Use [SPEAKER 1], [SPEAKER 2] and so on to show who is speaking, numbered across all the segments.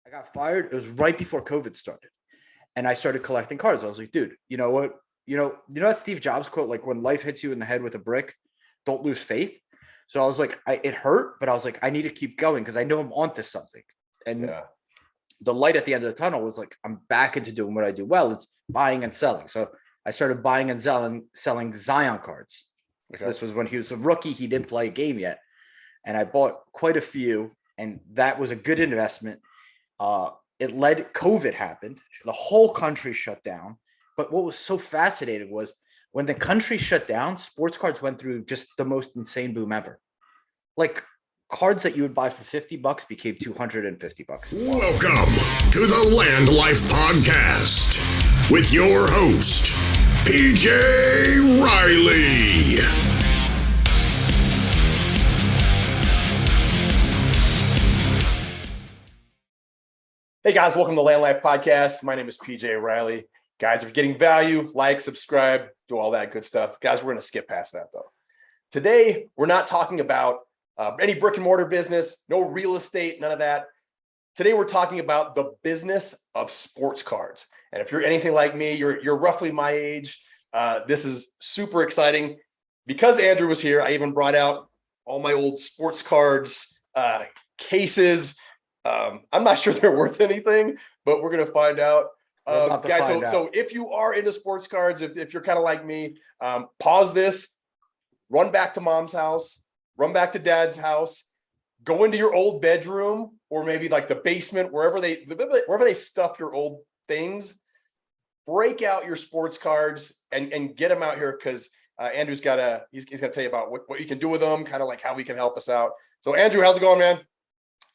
[SPEAKER 1] I got fired. It was right before COVID started. And I started collecting cards. I was like, dude, you know what? That Steve Jobs quote, like when life hits you in the head with a brick, don't lose faith. So I was like, it hurt, but I was like, I need to keep going because I know I'm onto something. And the light at the end of the tunnel was like, I'm back into doing what I do well. It's buying and selling. So I started buying and selling Zion cards. Okay. This was when he was a rookie. He didn't play a game yet. And I bought quite a few. And that was a good investment. COVID happened. The whole country shut down. But what was so fascinating was when the country shut down, sports cards went through just the most insane boom ever. Like cards that you would buy for $50 became $250.
[SPEAKER 2] Welcome to the LandLife podcast with your host, PJ Riley.
[SPEAKER 3] Hey guys, welcome to the LandLife podcast. My name is PJ Riley. Guys, if you're getting value, like, subscribe, do all that good stuff. Guys, we're going to skip past that though. Today, we're not talking about any brick and mortar business, no real estate, none of that. Today, we're talking about the business of sports cards. And if you're anything like me, you're roughly my age. This is super exciting. Because Andrew was here, I even brought out all my old sports cards, cases. I'm not sure they're worth anything, but we're going to find out. Guys, so if you are into sports cards, if you're kind of like me, pause this, run back to mom's house, run back to dad's house, go into your old bedroom or maybe like the basement, wherever they stuff your old things, break out your sports cards and get them out here because Andrew's he's going to tell you about what you can do with them, kind of like how we can help us out. So Andrew, how's it going, man?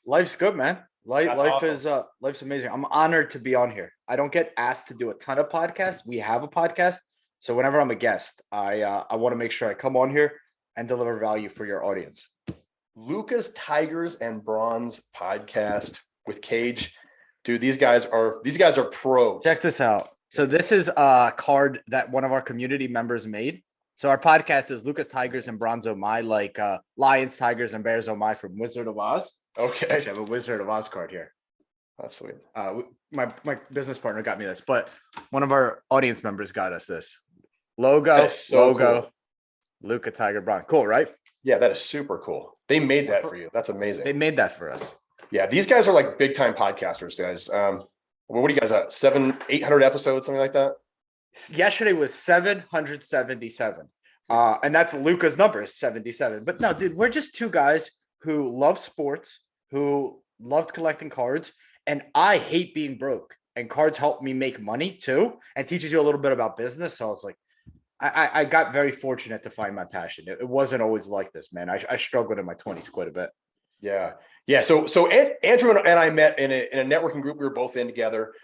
[SPEAKER 1] Life's good, man. Life
[SPEAKER 3] awesome.
[SPEAKER 1] is life's amazing. I'm honored to be on here. I don't get asked to do a ton of podcasts. We have a podcast. So whenever I'm a guest, I want to make sure I come on here and deliver value for your audience.
[SPEAKER 3] Lukas, Tigers, and Brons podcast with Cage. Dude, these guys are pros.
[SPEAKER 1] Check this out. So this is a card that one of our community members made. So our podcast is Lukas, Tigers, and Brons Oh My, like Lions, Tigers, and Bears Oh My from Wizard of Oz.
[SPEAKER 3] Okay.
[SPEAKER 1] I have a Wizard of Oz card here.
[SPEAKER 3] That's sweet.
[SPEAKER 1] My business partner got me this, but one of our audience members got us this logo. Cool. Luka, Tiger, Bron. Cool, right?
[SPEAKER 3] Yeah, that is super cool. They made that for you. That's amazing.
[SPEAKER 1] They made that for us.
[SPEAKER 3] Yeah, these guys are like big time podcasters, guys. What are you guys at? 800 episodes, something like that?
[SPEAKER 1] Yesterday was 777. And that's Luka's number is 77. But no, dude, we're just two guys who love sports, who loved collecting cards, and I hate being broke. And cards help me make money too, and teaches you a little bit about business. So I was like, I got very fortunate to find my passion. It wasn't always like this, man. I struggled in my 20s quite a bit.
[SPEAKER 3] Yeah. So Andrew and I met in a networking group we were both in together.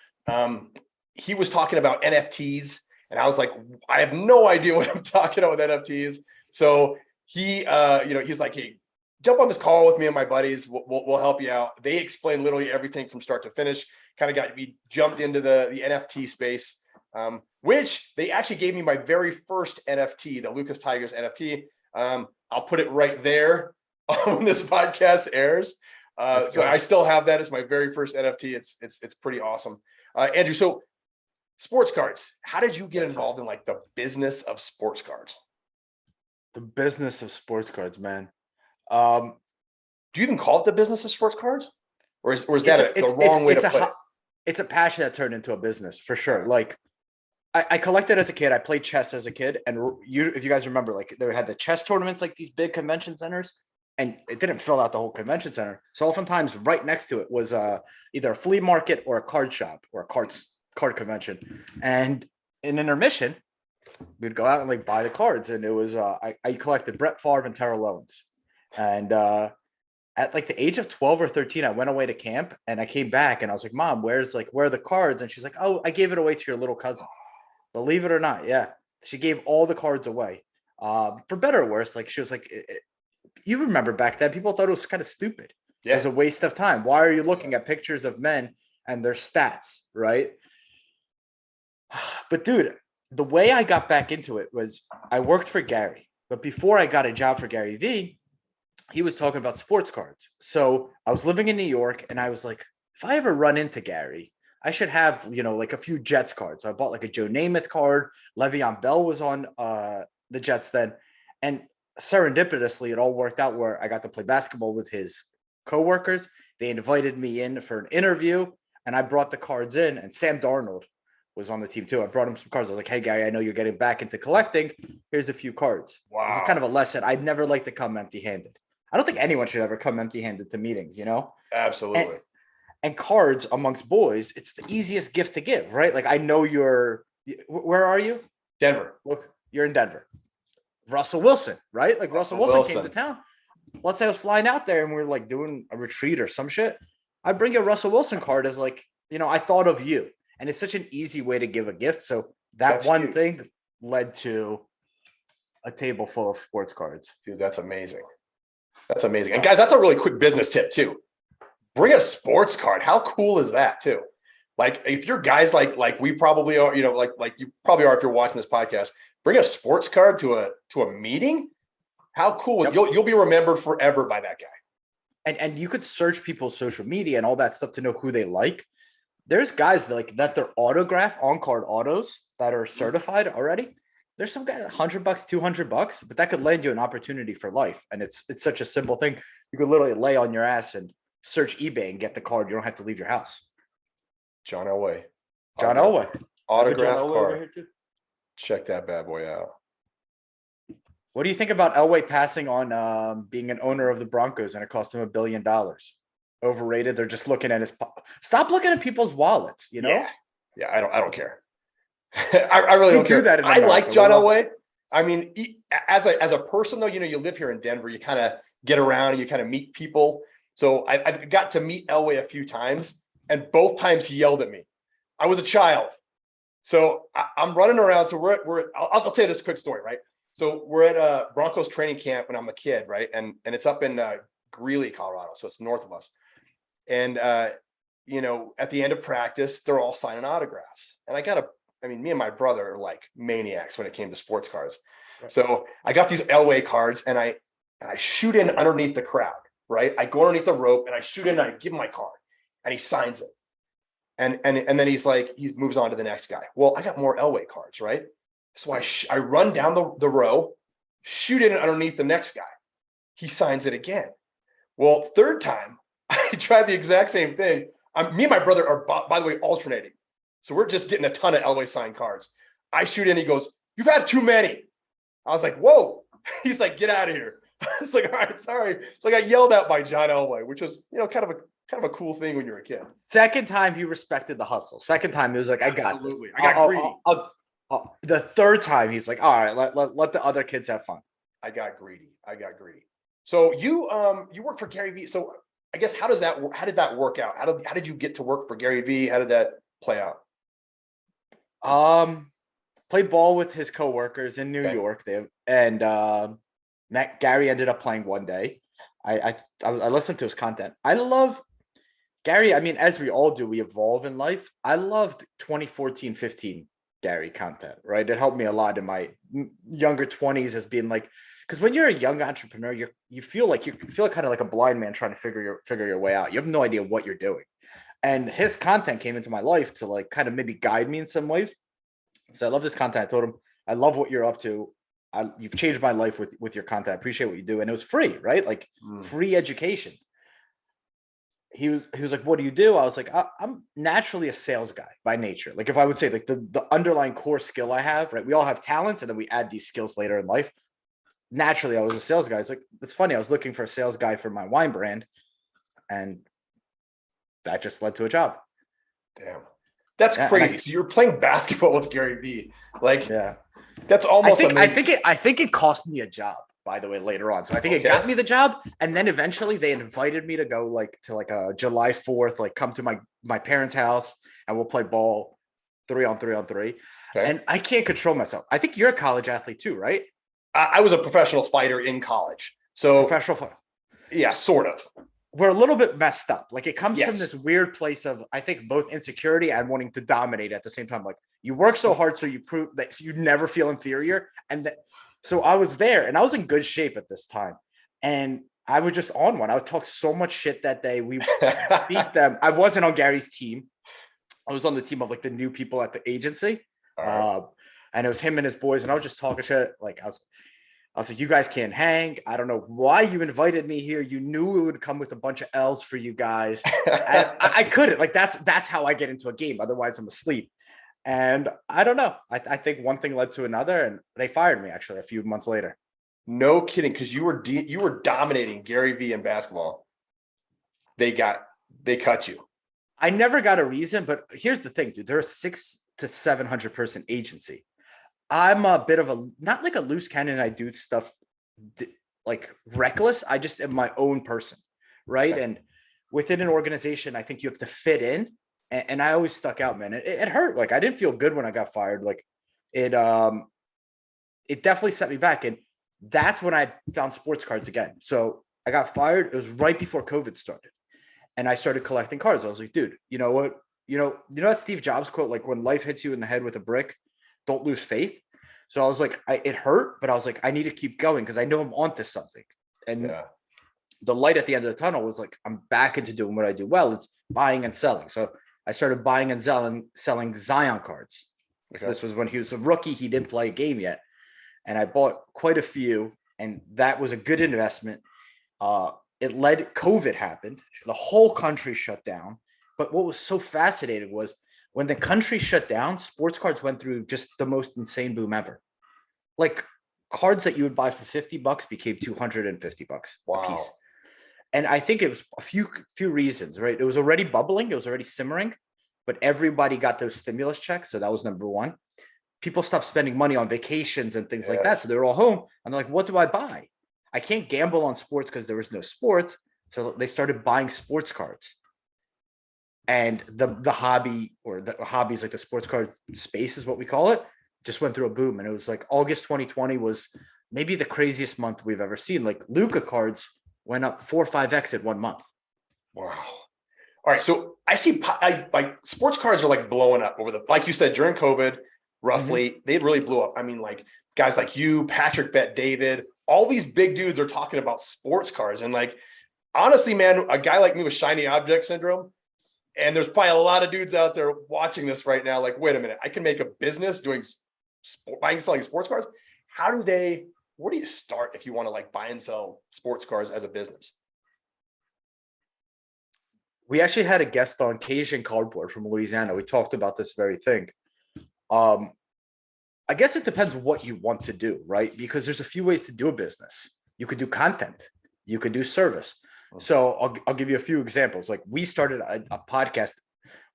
[SPEAKER 3] He was talking about NFTs, and I was like, I have no idea what I'm talking about with NFTs. So he, he's like, hey, jump on this call with me and my buddies. We'll help you out. They explain literally everything from start to finish. Kind of got me jumped into the NFT space, which they actually gave me my very first NFT, the Lukas Tigers NFT. I'll put it right there when this podcast airs. So I still have that as my very first NFT. It's pretty awesome. Andrew, so sports cards. How did you get involved in like the business of sports cards?
[SPEAKER 1] The business of sports cards, man.
[SPEAKER 3] Do you even call it the business of sports cards, or is that the wrong way to put it?
[SPEAKER 1] It's a passion that turned into a business for sure. Like I collected as a kid. I played chess as a kid, and if you guys remember, like they had the chess tournaments, like these big convention centers, and it didn't fill out the whole convention center. So oftentimes, right next to it was either a flea market or a card shop or a card convention. And in intermission, we'd go out and like buy the cards, and it was I collected Brett Favre and Terrell Owens. And at like the age of 12 or 13, I went away to camp, and I came back and I was like, Mom, where are the cards? And she's like, oh, I gave it away to your little cousin. Believe it or not. Yeah. She gave all the cards away. For better or worse. Like she was like, you remember back then, people thought it was kind of stupid. Yeah. It was a waste of time. Why are you looking at pictures of men and their stats? Right. But dude, the way I got back into it was I worked for Gary, but before I got a job for garyvee, he was talking about sports cards. So I was living in New York, and I was like, if I ever run into Gary, I should have, like a few Jets cards. So I bought like a Joe Namath card. Le'Veon Bell was on the Jets then. And serendipitously, it all worked out where I got to play basketball with his coworkers. They invited me in for an interview, and I brought the cards in, and Sam Darnold was on the team too. I brought him some cards. I was like, hey, Gary, I know you're getting back into collecting. Here's a few cards.
[SPEAKER 3] Wow.
[SPEAKER 1] This is kind of a lesson. I'd never like to come empty-handed. I don't think anyone should ever come empty-handed to meetings,
[SPEAKER 3] Absolutely.
[SPEAKER 1] And cards amongst boys, it's the easiest gift to give, right? Like, I know where are you?
[SPEAKER 3] Denver.
[SPEAKER 1] Look, you're in Denver. Russell Wilson, right? Like Russell Wilson came to town. Let's say I was flying out there and we're like doing a retreat or some shit. I bring you a Russell Wilson card as like, I thought of you. And it's such an easy way to give a gift. So that's one thing led to a table full of sports cards.
[SPEAKER 3] Dude, that's amazing. That's amazing. And guys, that's a really quick business tip too. Bring a sports card. How cool is that too? Like if you're guys like we probably are, like you probably are if you're watching this podcast, bring a sports card to a meeting. How cool. Yep. You'll be remembered forever by that guy.
[SPEAKER 1] And you could search people's social media and all that stuff to know who they like. There's guys that their autograph on card autos that are certified already. There's some guy $100, $200, but that could land you an opportunity for life. And it's such a simple thing. You could literally lay on your ass and search eBay and get the card. You don't have to leave your house.
[SPEAKER 3] John Elway.
[SPEAKER 1] Autograph
[SPEAKER 3] card. Check that bad boy out.
[SPEAKER 1] What do you think about Elway passing on being an owner of the Broncos and it cost him $1 billion? Overrated. They're just looking at stop looking at people's wallets,
[SPEAKER 3] Yeah, I don't care. I really don't care.
[SPEAKER 1] That
[SPEAKER 3] I like John Elway. I mean, as a person though, you live here in Denver, you kind of get around and you kind of meet people. So I've got to meet Elway a few times, and both times he yelled at me. I was a child. So I'm running around. So I'll tell you this quick story, right? So we're at a Broncos training camp when I'm a kid, right? And it's up in Greeley, Colorado. So it's north of us. And, at the end of practice, they're all signing autographs. And me and my brother are like maniacs when it came to sports cards. Right. So I got these Elway cards and I shoot in underneath the crowd, right? I go underneath the rope and I shoot in and I give him my card and he signs it. And then he moves on to the next guy. Well, I got more Elway cards, right? So I run down the row, shoot in underneath the next guy. He signs it again. Well, third time, I tried the exact same thing. Me and my brother are, by the way, alternating. So we're just getting a ton of Elway signed cards. I shoot in, he goes, "You've had too many." I was like, "Whoa." He's like, "Get out of here." I was like, "All right, sorry." So I got yelled at by John Elway, which was, kind of a cool thing when you're a kid.
[SPEAKER 1] Second time he respected the hustle. Second time he was like, "I got this."
[SPEAKER 3] I got greedy.
[SPEAKER 1] The third time he's like, "All right, let the other kids have fun."
[SPEAKER 3] I got greedy. So you work for Gary Vee. So I guess how did that work out? How did you get to work for Gary Vee? How did that play out?
[SPEAKER 1] Played ball with his coworkers in New York. Gary ended up playing one day. I listened to his content. I love Gary. I mean, as we all do, we evolve in life. I loved 2014, 15 Gary content, right? It helped me a lot in my younger 20s as being like, because when you're a young entrepreneur, you feel kind of like a blind man trying to figure your way out. You have no idea what you're doing. And his content came into my life to like kind of maybe guide me in some ways. So I love this content. I told him, "I love what you're up to. You've changed my life with your content. I appreciate what you do." And it was free, right? Like free education. He was like, "What do you do?" I was like, "I'm naturally a sales guy by nature." Like if I would say like the underlying core skill I have, right? We all have talents and then we add these skills later in life. Naturally, I was a sales guy. It's like, it's funny. I was looking for a sales guy for my wine brand, and that just led to a job.
[SPEAKER 3] Damn. That's crazy. So you're playing basketball with Gary Vee. Like,
[SPEAKER 1] yeah,
[SPEAKER 3] that's almost amazing.
[SPEAKER 1] I think it cost me a job, by the way, later on. So I think it got me the job. And then eventually they invited me to go to a July 4th, like come to my parents' house and we'll play ball 3-on-3-on-3. Okay. And I can't control myself. I think you're a college athlete too, right?
[SPEAKER 3] I was a professional fighter in college. So
[SPEAKER 1] professional fighter.
[SPEAKER 3] Yeah, sort of.
[SPEAKER 1] We're a little bit messed up. Like it comes from this weird place of, I think, both insecurity and wanting to dominate at the same time. Like you work so hard, so you prove that you never feel inferior. So I was there and I was in good shape at this time. And I was just on one. I would talk so much shit that day. We beat them. I wasn't on Gary's team. I was on the team of like the new people at the agency.
[SPEAKER 3] All right.
[SPEAKER 1] And it was him and his boys. And I was just talking shit. Like I was like, you guys can't hang. I don't know why you invited me here. You knew it would come with a bunch of L's for you guys. I couldn't. Like that's how I get into a game. Otherwise, I'm asleep. And I don't know. I think one thing led to another, and they fired me actually a few months later.
[SPEAKER 3] No kidding, because you were dominating Gary in basketball. They cut you.
[SPEAKER 1] I never got a reason, but here's the thing, dude. They're a 600 to 700 person agency. I'm a bit of a not like a loose cannon. I do stuff like reckless. I just am my own person, right? Okay. And within an organization, I think you have to fit in. And I always stuck out, man. It hurt. Like I didn't feel good when I got fired. Like it definitely set me back. And that's when I found sports cards again. So I got fired. It was right before COVID started. And I started collecting cards. I was like, dude, you know what? You know that Steve Jobs quote, like when life hits you in the head with a brick, don't lose faith. So I was like, it hurt, but I was like, I need to keep going because I know I'm onto something. And the light at the end of the tunnel was like, I'm back into doing what I do well. It's buying and selling. So I started buying and selling Zion cards. Okay. This was when he was a rookie. He didn't play a game yet. And I bought quite a few. And that was a good investment. COVID happened. The whole country shut down. But what was so fascinating was when the country shut down, sports cards went through just the most insane boom ever. Like cards that you would buy for $50 became $250 a piece. And I think it was a few reasons, right? It was already bubbling. It was already simmering, but everybody got those stimulus checks. So that was number one. People stopped spending money on vacations and things like that. So they were all home. And they're like, what do I buy? I can't gamble on sports because there was no sports. So they started buying sports cards. And the hobby, or the hobbies, like the sports card space is what we call it, just went through a boom. And it was like August 2020 was maybe the craziest month we've ever seen. Like Luka cards went up 4 or 5x in 1 month.
[SPEAKER 3] Wow. All right. So I see like sports cards are like blowing up like you said, during COVID, roughly, they really blew up. I mean, like guys like you, Patrick Bet David, all these big dudes are talking about sports cards. And like, honestly, man, a guy like me with shiny object syndrome, and there's probably a lot of dudes out there watching this right now. Like, wait a minute, I can make a business doing buying and selling sports cards. Where do you start if you want to like buy and sell sports cards as a business?
[SPEAKER 1] We actually had a guest on Cajun Cardboard from Louisiana. We talked about this very thing. I guess it depends what you want to do, right? Because there's a few ways to do a business. You could do content. You could do service. So I'll give you a few examples. Like we started a podcast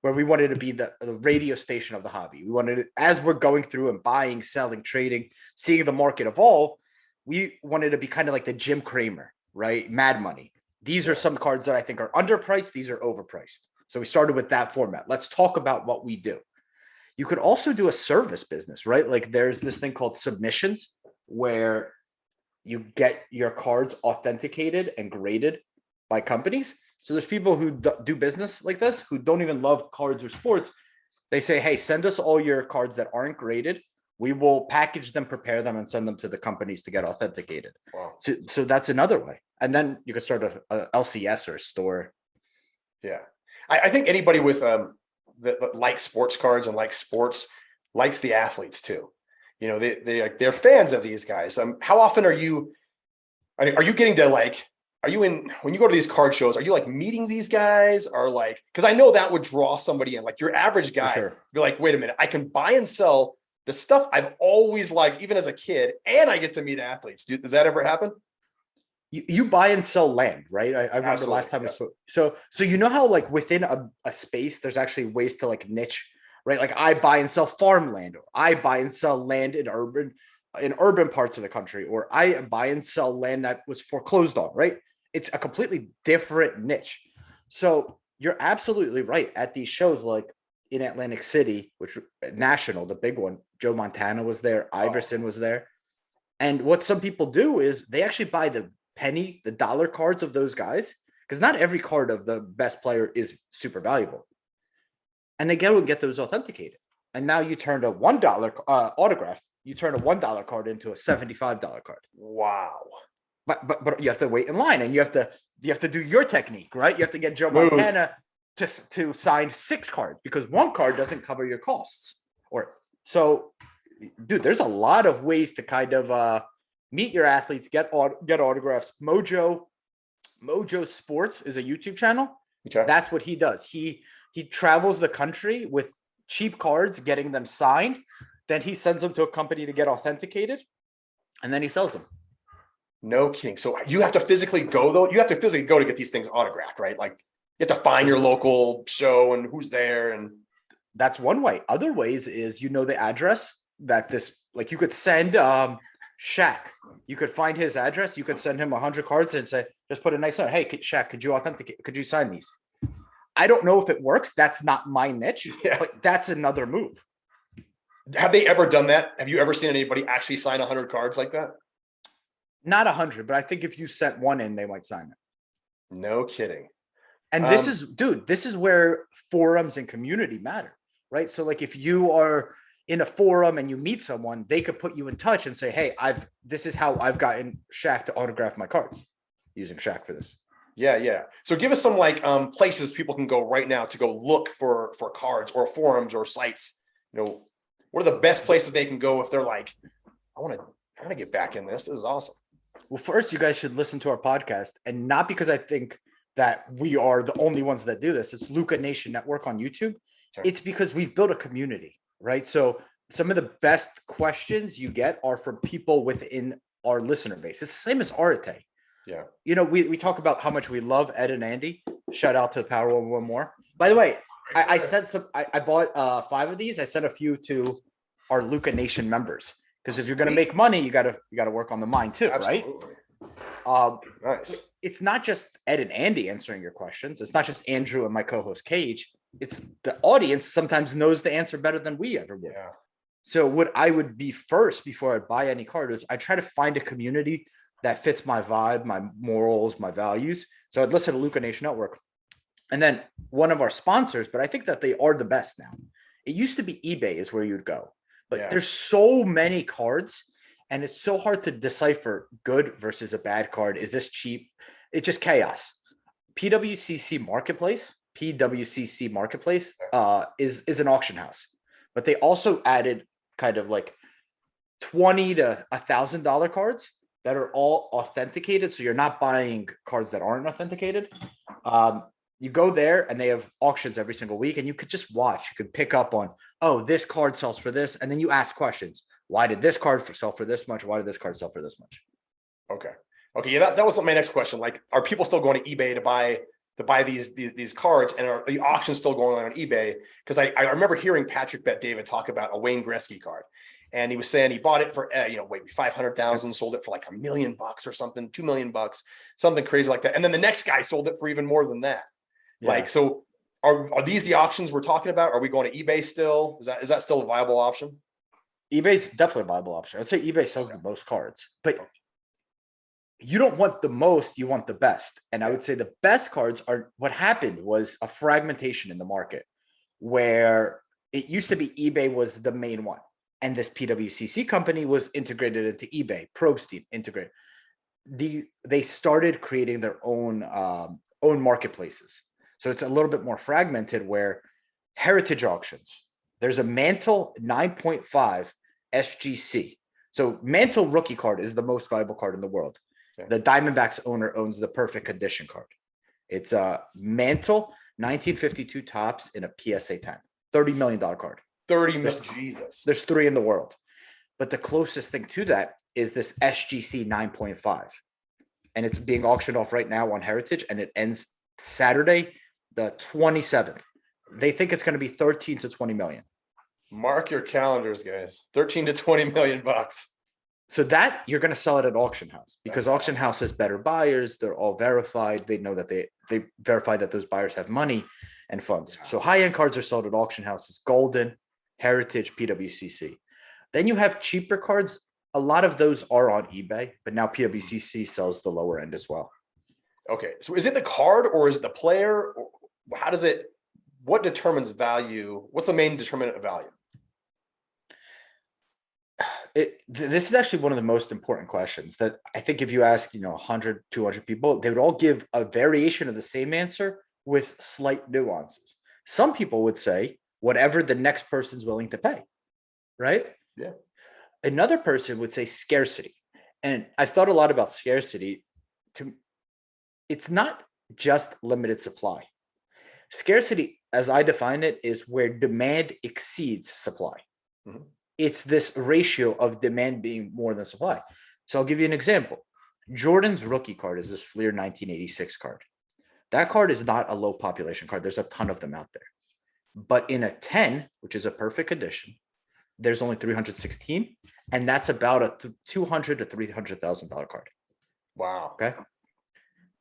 [SPEAKER 1] where we wanted to be the radio station of the hobby. We wanted to, as we're going through and buying, selling, trading, seeing the market evolve, we wanted to be kind of like the Jim Cramer, right? Mad Money. These are some cards that I think are underpriced. These are overpriced. So we started with that format. Let's talk about what we do. You could also do a service business, right? Like there's this thing called submissions where you get your cards authenticated and graded by companies. So there's people who do business like this who don't even love cards or sports. They say, hey, send us all your cards that aren't graded. We will package them, prepare them, and send them to the companies to get authenticated. Wow. So that's another way. And then you could start a LCS or a store.
[SPEAKER 3] Yeah. I think anybody with that likes sports cards and likes sports likes the athletes too. You know, they're fans of these guys. How often are you getting to like, when you go to these card shows, are you like meeting these guys, or like, because I know that would draw somebody in, like your average guy. Sure. You're like, wait a minute, I can buy and sell the stuff I've always liked, even as a kid, and I get to meet athletes. Does that ever happen?
[SPEAKER 1] You buy and sell land, right? I remember last time we spoke. So you know how like within a space, there's actually ways to like niche, right? Like I buy and sell farmland, or I buy and sell land in urban parts of the country, or I buy and sell land that was foreclosed on, right? It's a completely different niche. So you're absolutely right. At these shows, like in Atlantic City, which national, the big one, Joe Montana was there, Iverson was there. And what some people do is they actually buy the dollar cards of those guys, because not every card of the best player is super valuable. And they get those authenticated. And now you turned a $1 autograph. You turn a $1 card into a $75 card.
[SPEAKER 3] Wow.
[SPEAKER 1] but you have to wait in line, and you have to do your technique, right? You have to get Joe
[SPEAKER 3] Smooth.
[SPEAKER 1] Montana to sign 6 cards, because 1 card doesn't cover your costs. Or so, dude, there's a lot of ways to kind of meet your athletes, get autographs. Mojo Sports is a YouTube channel.
[SPEAKER 3] Okay.
[SPEAKER 1] That's what he does. He travels the country with cheap cards, getting them signed. Then he sends them to a company to get authenticated, and then he sells them.
[SPEAKER 3] No kidding. So you have to physically go, though. You have to physically go to get these things autographed, right? Like you have to find your local show and who's there. And
[SPEAKER 1] that's one way. Other ways is, the address that this, like, you could send Shaq. You could find his address. You could send him 100 cards and say, just put a nice note. Hey, Shaq, could you authenticate? Could you sign these? I don't know if it works. That's not my niche, but that's another move.
[SPEAKER 3] Have they ever done that? Have you ever seen anybody actually sign 100 cards like that?
[SPEAKER 1] Not 100, but I think if you sent one in, they might sign it.
[SPEAKER 3] No kidding.
[SPEAKER 1] And this is where forums and community matter, right? So like if you are in a forum and you meet someone, they could put you in touch and say, hey, this is how I've gotten Shaq to autograph my cards, using Shaq for this.
[SPEAKER 3] Yeah. So give us some places people can go right now to go look for cards, or forums or sites. What are the best places they can go if they're like, I want to get back in this. This is awesome.
[SPEAKER 1] Well, first, you guys should listen to our podcast, and not because I think that we are the only ones that do this. It's Luka Nation Network on YouTube.
[SPEAKER 3] Okay.
[SPEAKER 1] It's because we've built a community, right? So some of the best questions you get are from people within our listener base. It's the same as Arate.
[SPEAKER 3] Yeah.
[SPEAKER 1] We talk about how much we love Ed and Andy. Shout out to Power One More. By the way, I sent some. I bought 5 of these. I sent a few to our Luka Nation members, because if you're going to make money, you got to work on the mind too,
[SPEAKER 3] Absolutely.
[SPEAKER 1] right?
[SPEAKER 3] Nice.
[SPEAKER 1] It's not just Ed and Andy answering your questions. It's not just Andrew and my co-host Cage. It's the audience sometimes knows the answer better than we ever would.
[SPEAKER 3] Yeah.
[SPEAKER 1] So what I would be first before I buy any card is I try to find a community that fits my vibe, my morals, my values. So I'd listen to Luka Nation Network. And then one of our sponsors, but I think that they are the best now. It used to be eBay is where you'd go, but there's so many cards, and it's so hard to decipher good versus a bad card. Is this cheap? It's just chaos. PwCC Marketplace is an auction house, but they also added kind of like $20 to $1,000 cards that are all authenticated. So you're not buying cards that aren't authenticated. You go there and they have auctions every single week, and you could just watch. You could pick up on, this card sells for this. And then you ask questions. Why did this card sell for this much? Why did this card sell for this much?
[SPEAKER 3] Okay. Yeah, that was my next question. Like, are people still going to eBay to buy these cards, and are the auctions still going on eBay? Because I remember hearing Patrick Bet David talk about a Wayne Gretzky card, and he was saying he bought it for 500,000, sold it for like $1 million or something, $2 million, something crazy like that, and then the next guy sold it for even more than that. Yeah. Like, so are these the auctions we're talking about? Are we going to eBay still? Is that still a viable option?
[SPEAKER 1] eBay's definitely a viable option. I'd say eBay sells the most cards, but you don't want the most, you want the best. And I would say the best cards are, what happened was a fragmentation in the market, where it used to be eBay was the main one, and this PwCC company was integrated into eBay, Probstein integrated. They started creating their own marketplaces. So it's a little bit more fragmented, where heritage auctions, there's a Mantle 9.5 SGC. So Mantle rookie card is the most valuable card in the world. Okay. The Diamondbacks owner owns the perfect condition card. It's a Mantle 1952 tops in a PSA 10, $30 million card.
[SPEAKER 3] 30 million, Jesus.
[SPEAKER 1] There's 3 in the world. But the closest thing to that is this SGC 9.5. And it's being auctioned off right now on Heritage, and it ends Saturday, the 27th. They think it's going to be 13 to 20 million.
[SPEAKER 3] Mark your calendars, guys. 13 to 20 million bucks.
[SPEAKER 1] So that you're going to sell it at auction house, because auction house has better buyers. They're all verified. They know that they verify that those buyers have money and funds. So high-end cards are sold at auction houses: Golden, Heritage, PwCC. Then you have cheaper cards. A lot of those are on eBay, but now PwCC sells the lower end as well.
[SPEAKER 3] Okay. So is it the card, or is it the player? Or what determines value? What's the main determinant of value?
[SPEAKER 1] This is actually one of the most important questions that I think if you ask, 100, 200 people, they would all give a variation of the same answer with slight nuances. Some people would say whatever the next person's willing to pay, right?
[SPEAKER 3] Yeah.
[SPEAKER 1] Another person would say scarcity. And I've thought a lot about scarcity. It's not just limited supply. Scarcity, as I define it, is where demand exceeds supply.
[SPEAKER 3] Mhm.
[SPEAKER 1] It's this ratio of demand being more than supply. So I'll give you an example. Jordan's rookie card is this Fleer 1986 card. That card is not a low population card. There's a ton of them out there. But in a 10, which is a perfect condition, there's only 316, and that's about a $200,000 to $300,000 card.
[SPEAKER 3] Wow.
[SPEAKER 1] Okay.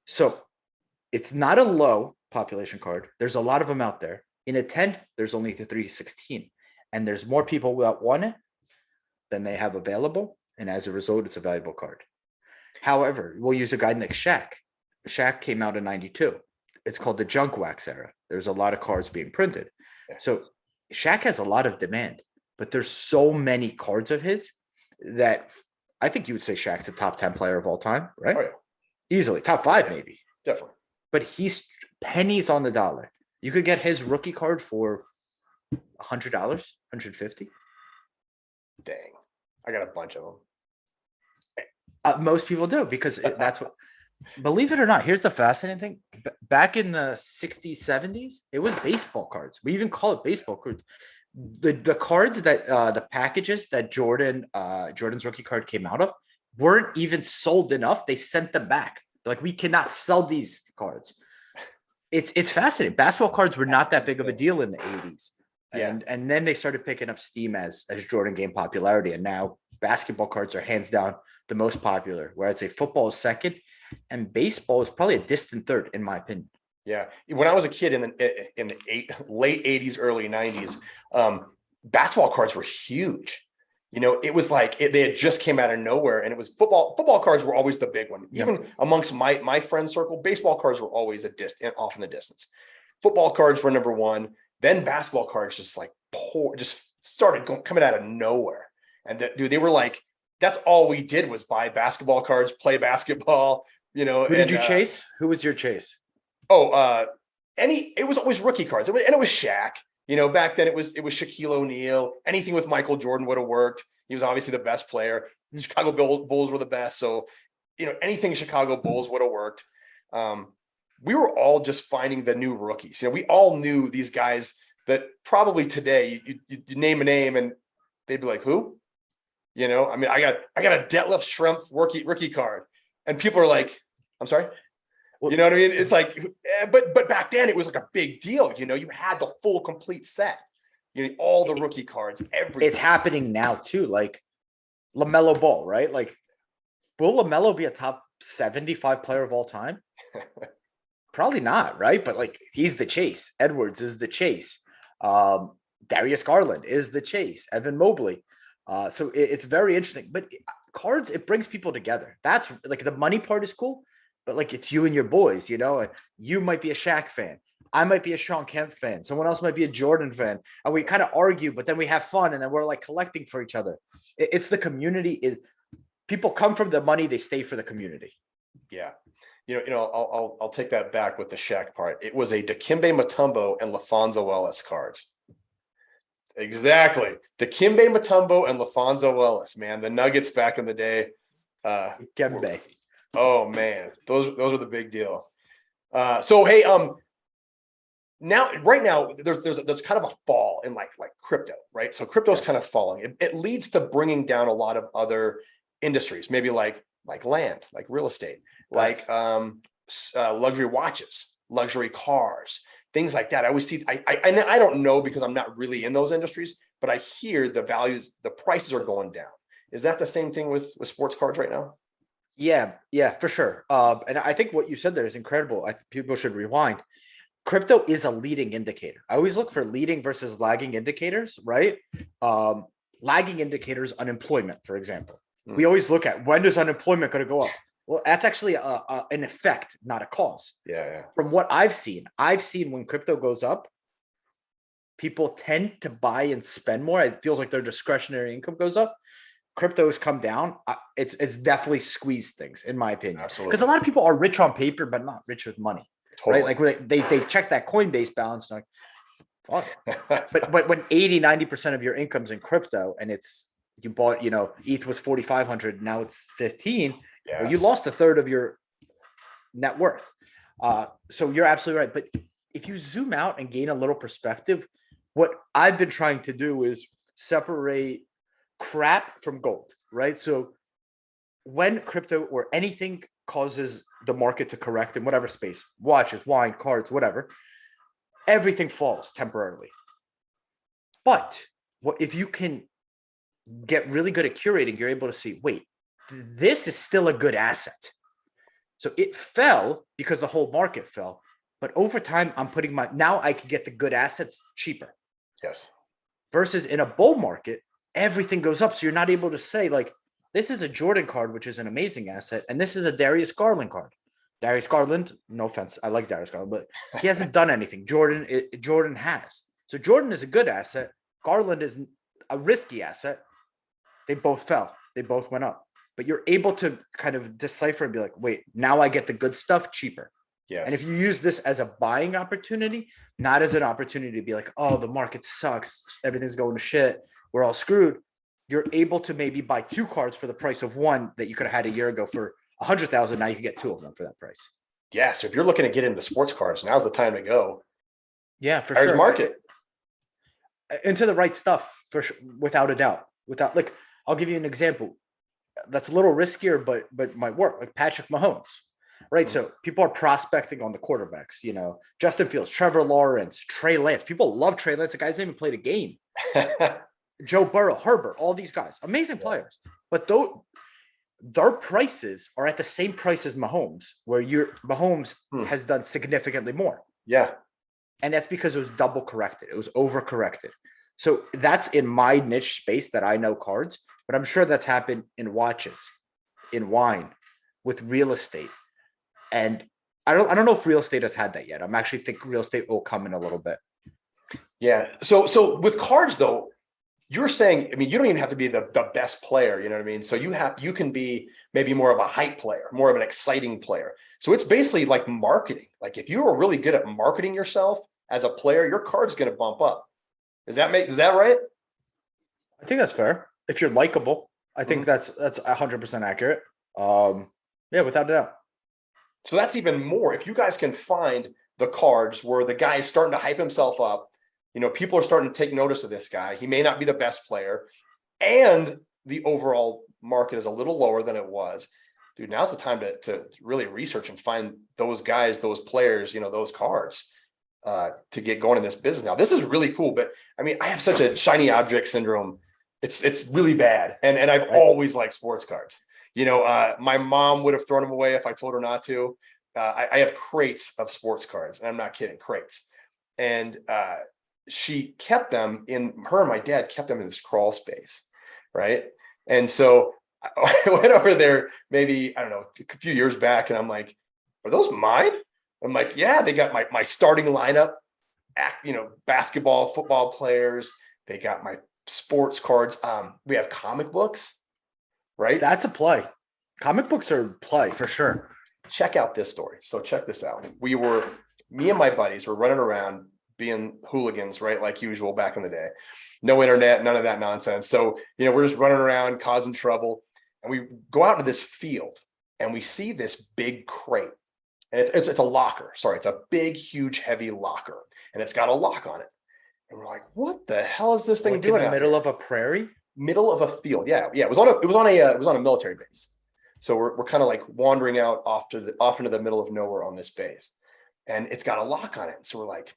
[SPEAKER 1] So it's not a low population card. There's a lot of them out there. In a 10, there's only the 316, and there's more people that want it than they have available. And as a result, it's a valuable card. However, we'll use a guy like Shaq. Shaq came out in 92. It's called the junk wax era. There's a lot of cards being printed. So Shaq has a lot of demand, but there's so many cards of his that I think you would say Shaq's a top 10 player of all time, right?
[SPEAKER 3] Oh, yeah.
[SPEAKER 1] Easily. Top 5, maybe.
[SPEAKER 3] Definitely.
[SPEAKER 1] But he's pennies on the dollar. You could get his rookie card for $100, $150.
[SPEAKER 3] Dang. I got a bunch of them.
[SPEAKER 1] Most people do because that's what, believe it or not, here's the fascinating thing. Back in the 60s, 70s, it was baseball cards. We even call it baseball cards. The cards that the packages that Jordan's rookie card came out of weren't even sold enough. They sent them back. They're like, we cannot sell these cards. It's fascinating. Basketball cards were not that big of a deal in the 80s.
[SPEAKER 3] Yeah.
[SPEAKER 1] And then they started picking up steam as Jordan gained popularity. And now basketball cards are hands down the most popular, where I'd say football is second and baseball is probably a distant third, in my opinion.
[SPEAKER 3] Yeah. When I was a kid in the late 80s, early 90s, basketball cards were huge. It was like they had just came out of nowhere, and it was football. Football cards were always the big one. Even amongst my friend circle, baseball cards were always off in the distance. Football cards were number one. Then basketball cards just started coming out of nowhere. And they were like, that's all we did was buy basketball cards, play basketball. Who
[SPEAKER 1] did you chase? Who was your chase?
[SPEAKER 3] It was always rookie cards. And it was Shaq. Back then it was Shaquille O'Neal. Anything with Michael Jordan would have worked. He was obviously the best player. The Chicago Bulls were the best. So, anything Chicago Bulls would have worked. We were all just finding the new rookies. We all knew these guys that probably today you name a name and they'd be like, who? I got a Detlef Schrempf rookie card. And people are like, I'm sorry. You know what I mean? It's like, but back then it was like a big deal. You had the full complete set. All the rookie cards, everything.
[SPEAKER 1] It's happening now too. Like LaMelo Ball, right? Like, will LaMelo be a top 75 player of all time? Probably not, right? But like, he's the chase. Edwards is the chase. Darius Garland is the chase. Evan Mobley. So it's very interesting. But cards, it brings people together. That's like the money part is cool. But like, it's you and your boys, you might be a Shaq fan. I might be a Sean Kemp fan. Someone else might be a Jordan fan. And we kind of argue, but then we have fun. And then we're like collecting for each other. It's the community. People come from the money. They stay for the community.
[SPEAKER 3] Yeah. I'll take that back with the Shaq part. It was a Dikembe Mutombo and LaFonso Ellis cards. Exactly. Dikembe Mutombo and LaFonso Ellis, man. The Nuggets back in the day.
[SPEAKER 1] Dikembe.
[SPEAKER 3] Oh man, those were the big deal. So hey, right now there's kind of a fall in like crypto, right? So crypto's kind of falling. It leads to bringing down a lot of other industries, maybe like land, like real estate, like luxury watches, luxury cars, things like that. I always see. I don't know because I'm not really in those industries, but I hear the prices are going down. Is that the same thing with sports cards right now?
[SPEAKER 1] Yeah, for sure. And I think what you said there is incredible. I think people should rewind. Crypto is a leading indicator. I always look for leading versus lagging indicators, right? Lagging indicators, unemployment, for example. We always look at when is unemployment going to go up? Well, that's actually an effect, not a cause.
[SPEAKER 3] Yeah.
[SPEAKER 1] From what I've seen when crypto goes up, people tend to buy and spend more. It feels like their discretionary income goes up. crypto's come down, it's definitely squeezed things, in my opinion.
[SPEAKER 3] Absolutely.
[SPEAKER 1] Because a lot of people are rich on paper, but not rich with money.
[SPEAKER 3] Totally.
[SPEAKER 1] Right? Like they check that Coinbase balance, and like, fuck. but when 80-90% of your income's in crypto, and it's you bought, ETH was 4,500, now it's 15. Well, you
[SPEAKER 3] Yes.
[SPEAKER 1] lost a third of your net worth. So you're absolutely right. But if you zoom out and gain a little perspective, what I've been trying to do is separate crap from gold, right? So when crypto or anything causes the market to correct in whatever space, watches, wine, cards, whatever, everything falls temporarily. But if you can get really good at curating, you're able to see, wait, this is still a good asset. So it fell because the whole market fell. But over time, now I can get the good assets cheaper.
[SPEAKER 3] Yes.
[SPEAKER 1] Versus in a bull market, everything goes up. So you're not able to say, like, this is a Jordan card, which is an amazing asset, and this is a Darius Garland card. Darius Garland, no offense, I like Darius Garland, but he hasn't done anything. Jordan has. So Jordan is a good asset. Garland is a risky asset. They both fell. They both went up. But you're able to kind of decipher and be like, wait, now I get the good stuff cheaper.
[SPEAKER 3] Yes.
[SPEAKER 1] And if you use this as a buying opportunity, not as an opportunity to be like, oh, the market sucks, everything's going to shit, we're all screwed, you're able to maybe buy 2 cards for the price of one that you could have had a year ago for 100,000. Now you can get 2 of them for that price.
[SPEAKER 3] Yeah. So if you're looking to get into sports cards, now's the time to go.
[SPEAKER 1] Yeah, for
[SPEAKER 3] There's
[SPEAKER 1] sure.
[SPEAKER 3] market.
[SPEAKER 1] Into the right stuff, for sure, without a doubt. Like, I'll give you an example that's a little riskier, but might work. Like Patrick Mahomes, right?
[SPEAKER 3] Mm-hmm.
[SPEAKER 1] So people are prospecting on the quarterbacks. Justin Fields, Trevor Lawrence, Trey Lance. People love Trey Lance. The guy's haven't even played a game. Joe Burrow, Herbert, all these guys, amazing players. But their prices are at the same price as Mahomes, where Mahomes has done significantly more.
[SPEAKER 3] Yeah.
[SPEAKER 1] And that's because it was double corrected. It was overcorrected. So that's in my niche space that I know cards, but I'm sure that's happened in watches, in wine, with real estate. And I don't know if real estate has had that yet. I'm actually think real estate will come in a little bit.
[SPEAKER 3] Yeah. So with cards though, you're saying, I mean, you don't even have to be the best player, you know what I mean? So you can be maybe more of a hype player, more of an exciting player. So it's basically like marketing. Like if you are really good at marketing yourself as a player, your card's going to bump up. Is that right?
[SPEAKER 1] I think that's fair. If you're likable, I think that's 100% accurate. Yeah, without a doubt.
[SPEAKER 3] So that's even more. If you guys can find the cards where the guy is starting to hype himself up, people are starting to take notice of this guy. He may not be the best player, and the overall market is a little lower than it was. Dude, now's the time to really research and find those guys, those players, those cards to get going in this business. Now, this is really cool, but I mean, I have such a shiny object syndrome. It's really bad. And I've always liked sports cards. My mom would have thrown them away if I told her not to. I have crates of sports cards, and I'm not kidding, crates. And she kept them her and my dad kept them in this crawl space, right? And so I went over there maybe, I don't know, a few years back, and I'm like, are those mine? I'm like, yeah, they got my starting lineup, basketball, football players. They got my sports cards. We have comic books, right?
[SPEAKER 1] That's a play. Comic books are play for sure.
[SPEAKER 3] Check out this story. So check this out. Me and my buddies were running around being hooligans, right? Like usual back in the day. No internet, none of that nonsense. So, we're just running around causing trouble. And we go out into this field and we see this big crate. And it's a locker. Sorry, it's a big, huge, heavy locker. And it's got a lock on it. And we're like, what the hell is this thing doing
[SPEAKER 1] in the
[SPEAKER 3] out
[SPEAKER 1] middle
[SPEAKER 3] here?
[SPEAKER 1] of a prairie?
[SPEAKER 3] Middle of a field. Yeah. It was on a military base. So we're kind of like wandering out off into the middle of nowhere on this base. And it's got a lock on it. So we're like,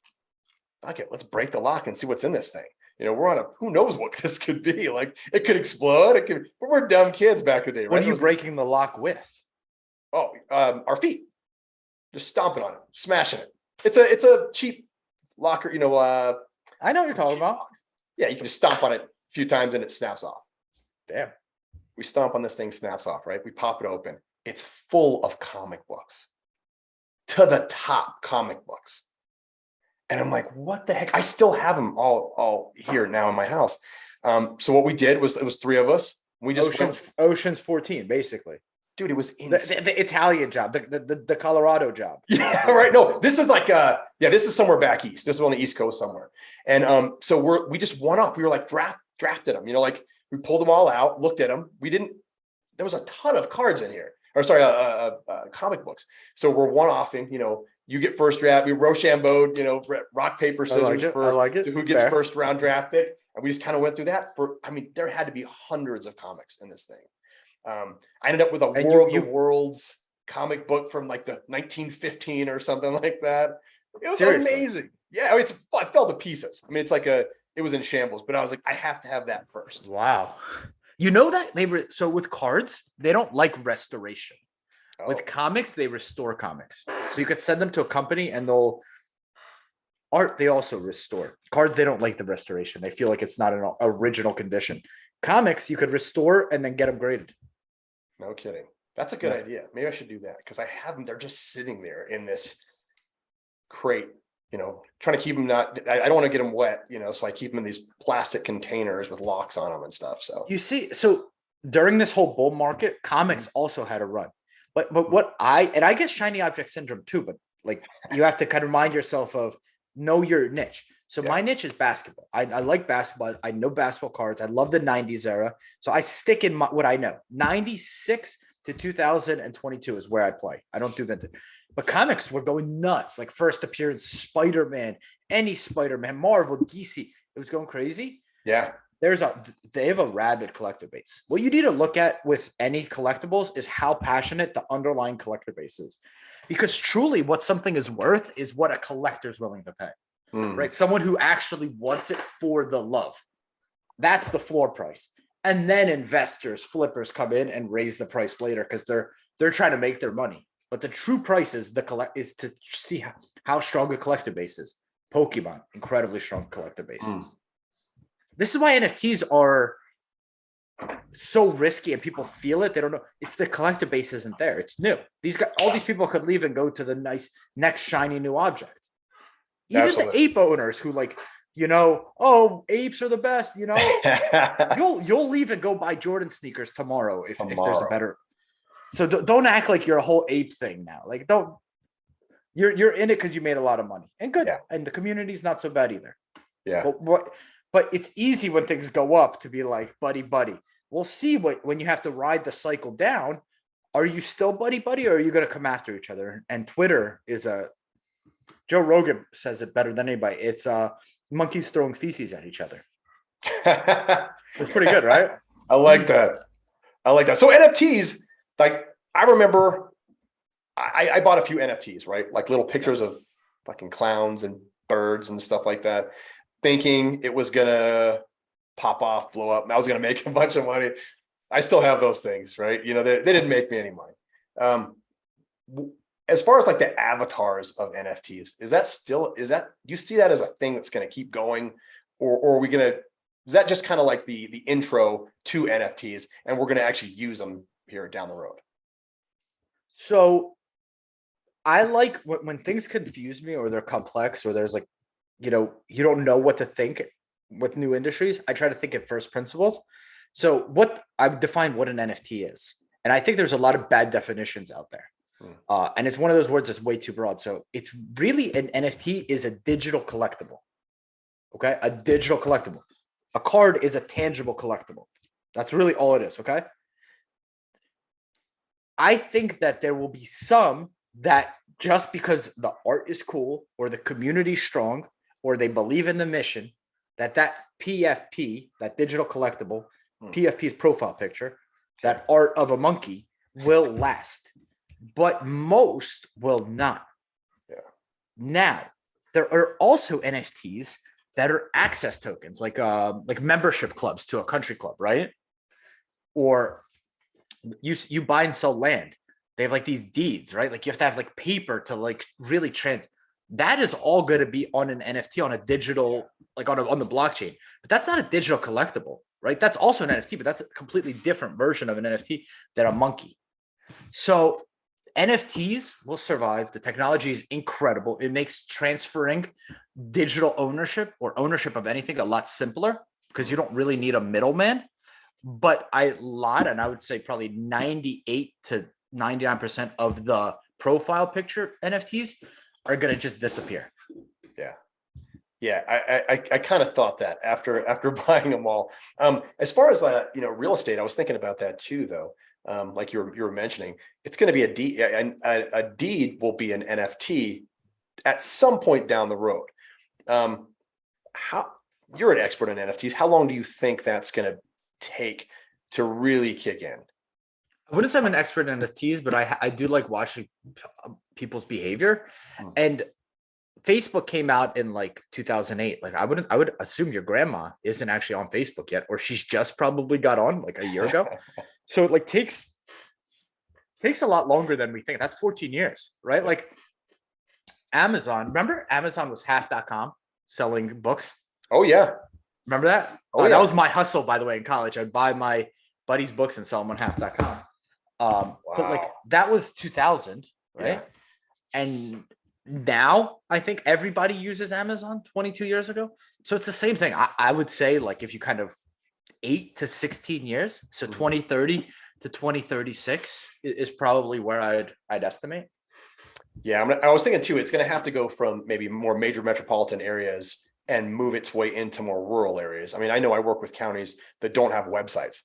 [SPEAKER 3] fuck it, let's break the lock and see what's in this thing. We're on who knows what this could be. Like it could explode. But we're dumb kids back in the day.
[SPEAKER 1] What are you breaking the lock with?
[SPEAKER 3] Oh, our feet. Just stomping on it, smashing it. It's a cheap locker,
[SPEAKER 1] I know what you're talking about.
[SPEAKER 3] Box. Yeah, you can just stomp on it a few times and it snaps off.
[SPEAKER 1] Damn.
[SPEAKER 3] We stomp on this thing, snaps off, right? We pop it open. It's full of comic books. To the top, comic books. And I'm like, what the heck? I still have them all here now in my house. So what we did was, it was 3 of us. We just
[SPEAKER 1] Ocean's 14, basically.
[SPEAKER 3] dude, it was insane.
[SPEAKER 1] The Italian job, the Colorado job.
[SPEAKER 3] Yeah, right. No, this is like this is somewhere back east. This is on the East Coast somewhere. And so we just won off. We were like drafted them, like we pulled them all out, looked at them. There was a ton of cards in here. Or sorry, comic books. So we're one-offing, you get first draft, we Rochambeau'd, rock, paper, scissors for who gets first round draft pick. And we just kind of went through that there had to be hundreds of comics in this thing. I ended up with a War of the Worlds comic book from like the 1915 or something like that. It was amazing. Yeah, I fell to pieces. It's like it was in shambles, but I was like, I have to have that first.
[SPEAKER 1] Wow. You know that so with cards, they don't like restoration. Oh. With comics, they restore comics. So you could send them to a company and they also restore. Cards, they don't like the restoration. They feel like it's not an original condition. Comics, you could restore and then get them graded.
[SPEAKER 3] No kidding. That's a good idea. Maybe I should do that because I have them. They're just sitting there in this crate, trying to keep them I don't want to get them wet, so I keep them in these plastic containers with locks on them and stuff. So
[SPEAKER 1] you see, so during this whole bull market, comics also had a run. But what I guess shiny object syndrome too, but like you have to kind of remind yourself of know your niche. So my niche is basketball. I like basketball. I know basketball cards. I love the 90s era. So I stick in what I know. 96 to 2022 is where I play. I don't do vintage. But comics were going nuts. Like first appearance, Spider-Man, any Spider-Man, Marvel, DC. It was going crazy.
[SPEAKER 3] Yeah.
[SPEAKER 1] They have a rabid collector base. What you need to look at with any collectibles is how passionate the underlying collector base is. Because truly what something is worth is what a collector is willing to pay. Right? Someone who actually wants it for the love. That's the floor price. And then investors, flippers come in and raise the price later because they're trying to make their money. But the true price is to see how strong a collector base is. Pokemon, incredibly strong collector bases. This is why NFTs are so risky and people feel it. They don't know. It's the collector base isn't there. It's new. All these people could leave and go to the nice next shiny new object. Even Absolutely. The ape owners who apes are the best, you'll leave and go buy Jordan sneakers tomorrow if there's a better. So don't act like you're a whole ape thing now. Like you're in it because you made a lot of money and good. Yeah. And the community's not so bad either.
[SPEAKER 3] Yeah.
[SPEAKER 1] But it's easy when things go up to be like buddy. We'll see when you have to ride the cycle down. Are you still buddy, or are you going to come after each other? And Twitter is Joe Rogan says it better than anybody. It's monkeys throwing feces at each other. It's pretty good, right?
[SPEAKER 3] I like that. So NFTs, like I remember I bought a few NFTs, right? Like little pictures of fucking clowns and birds and stuff like that, thinking it was going to pop off, blow up. And I was going to make a bunch of money. I still have those things, right? They didn't make me any money. As far as like the avatars of NFTs, is that you see that as a thing that's going to keep going, or are we going to, is that just kind of like the intro to NFTs and we're going to actually use them here down the road?
[SPEAKER 1] So I like when things confuse me or they're complex or there's like, you don't know what to think with new industries. I try to think at first principles. So what I define what an NFT is. And I think there's a lot of bad definitions out there. And it's one of those words that's way too broad. So it's really an NFT is a digital collectible. Okay. A digital collectible. A card is a tangible collectible. That's really all it is. Okay. I think that there will be some that just because the art is cool or the community strong or they believe in the mission, that PFP, that digital collectible, PFP's profile picture, that art of a monkey will last. But most will not.
[SPEAKER 3] Yeah.
[SPEAKER 1] Now, there are also NFTs that are access tokens, like membership clubs to a country club, right? Or you buy and sell land. They have like these deeds, right? Like you have to have like paper to like really that is all going to be on an NFT on a digital, like on the blockchain. But that's not a digital collectible, right? That's also an NFT, but that's a completely different version of an NFT than a monkey. So NFTs will survive. The technology is incredible. It makes transferring digital ownership or ownership of anything a lot simpler because you don't really need a middleman. but and I would say probably 98 to 99% of the profile picture NFTs are going to just disappear.
[SPEAKER 3] Yeah. Yeah, I kind of thought that after buying them all. As far as real estate, I was thinking about that too, though. Like you were mentioning, it's going to be a deed. A deed will be an NFT at some point down the road. How you're an expert on NFTs? How long do you think that's going to take to really kick in?
[SPEAKER 1] I wouldn't say I'm an expert in NFTs, but I do like watching people's behavior. And Facebook came out in like 2008. Like I would assume your grandma isn't actually on Facebook yet, or she's just probably got on like a year ago. So it like takes a lot longer than we think. That's 14 years, right? Like Amazon, remember Amazon was half.com selling books?
[SPEAKER 3] Oh yeah.
[SPEAKER 1] Remember that?
[SPEAKER 3] Oh yeah.
[SPEAKER 1] That was my hustle, by the way, in college. I'd buy my buddy's books and sell them on half.com.
[SPEAKER 3] Wow.
[SPEAKER 1] But like that was 2000, right?
[SPEAKER 3] Yeah.
[SPEAKER 1] And now I think everybody uses Amazon 22 years ago. So it's the same thing. I would say like if you kind of 8 to 16 years, so 2030 to 2036 is probably where I'd estimate.
[SPEAKER 3] Yeah, I was thinking too, it's going to have to go from maybe more major metropolitan areas and move its way into more rural areas. I mean, I know I work with counties that don't have websites,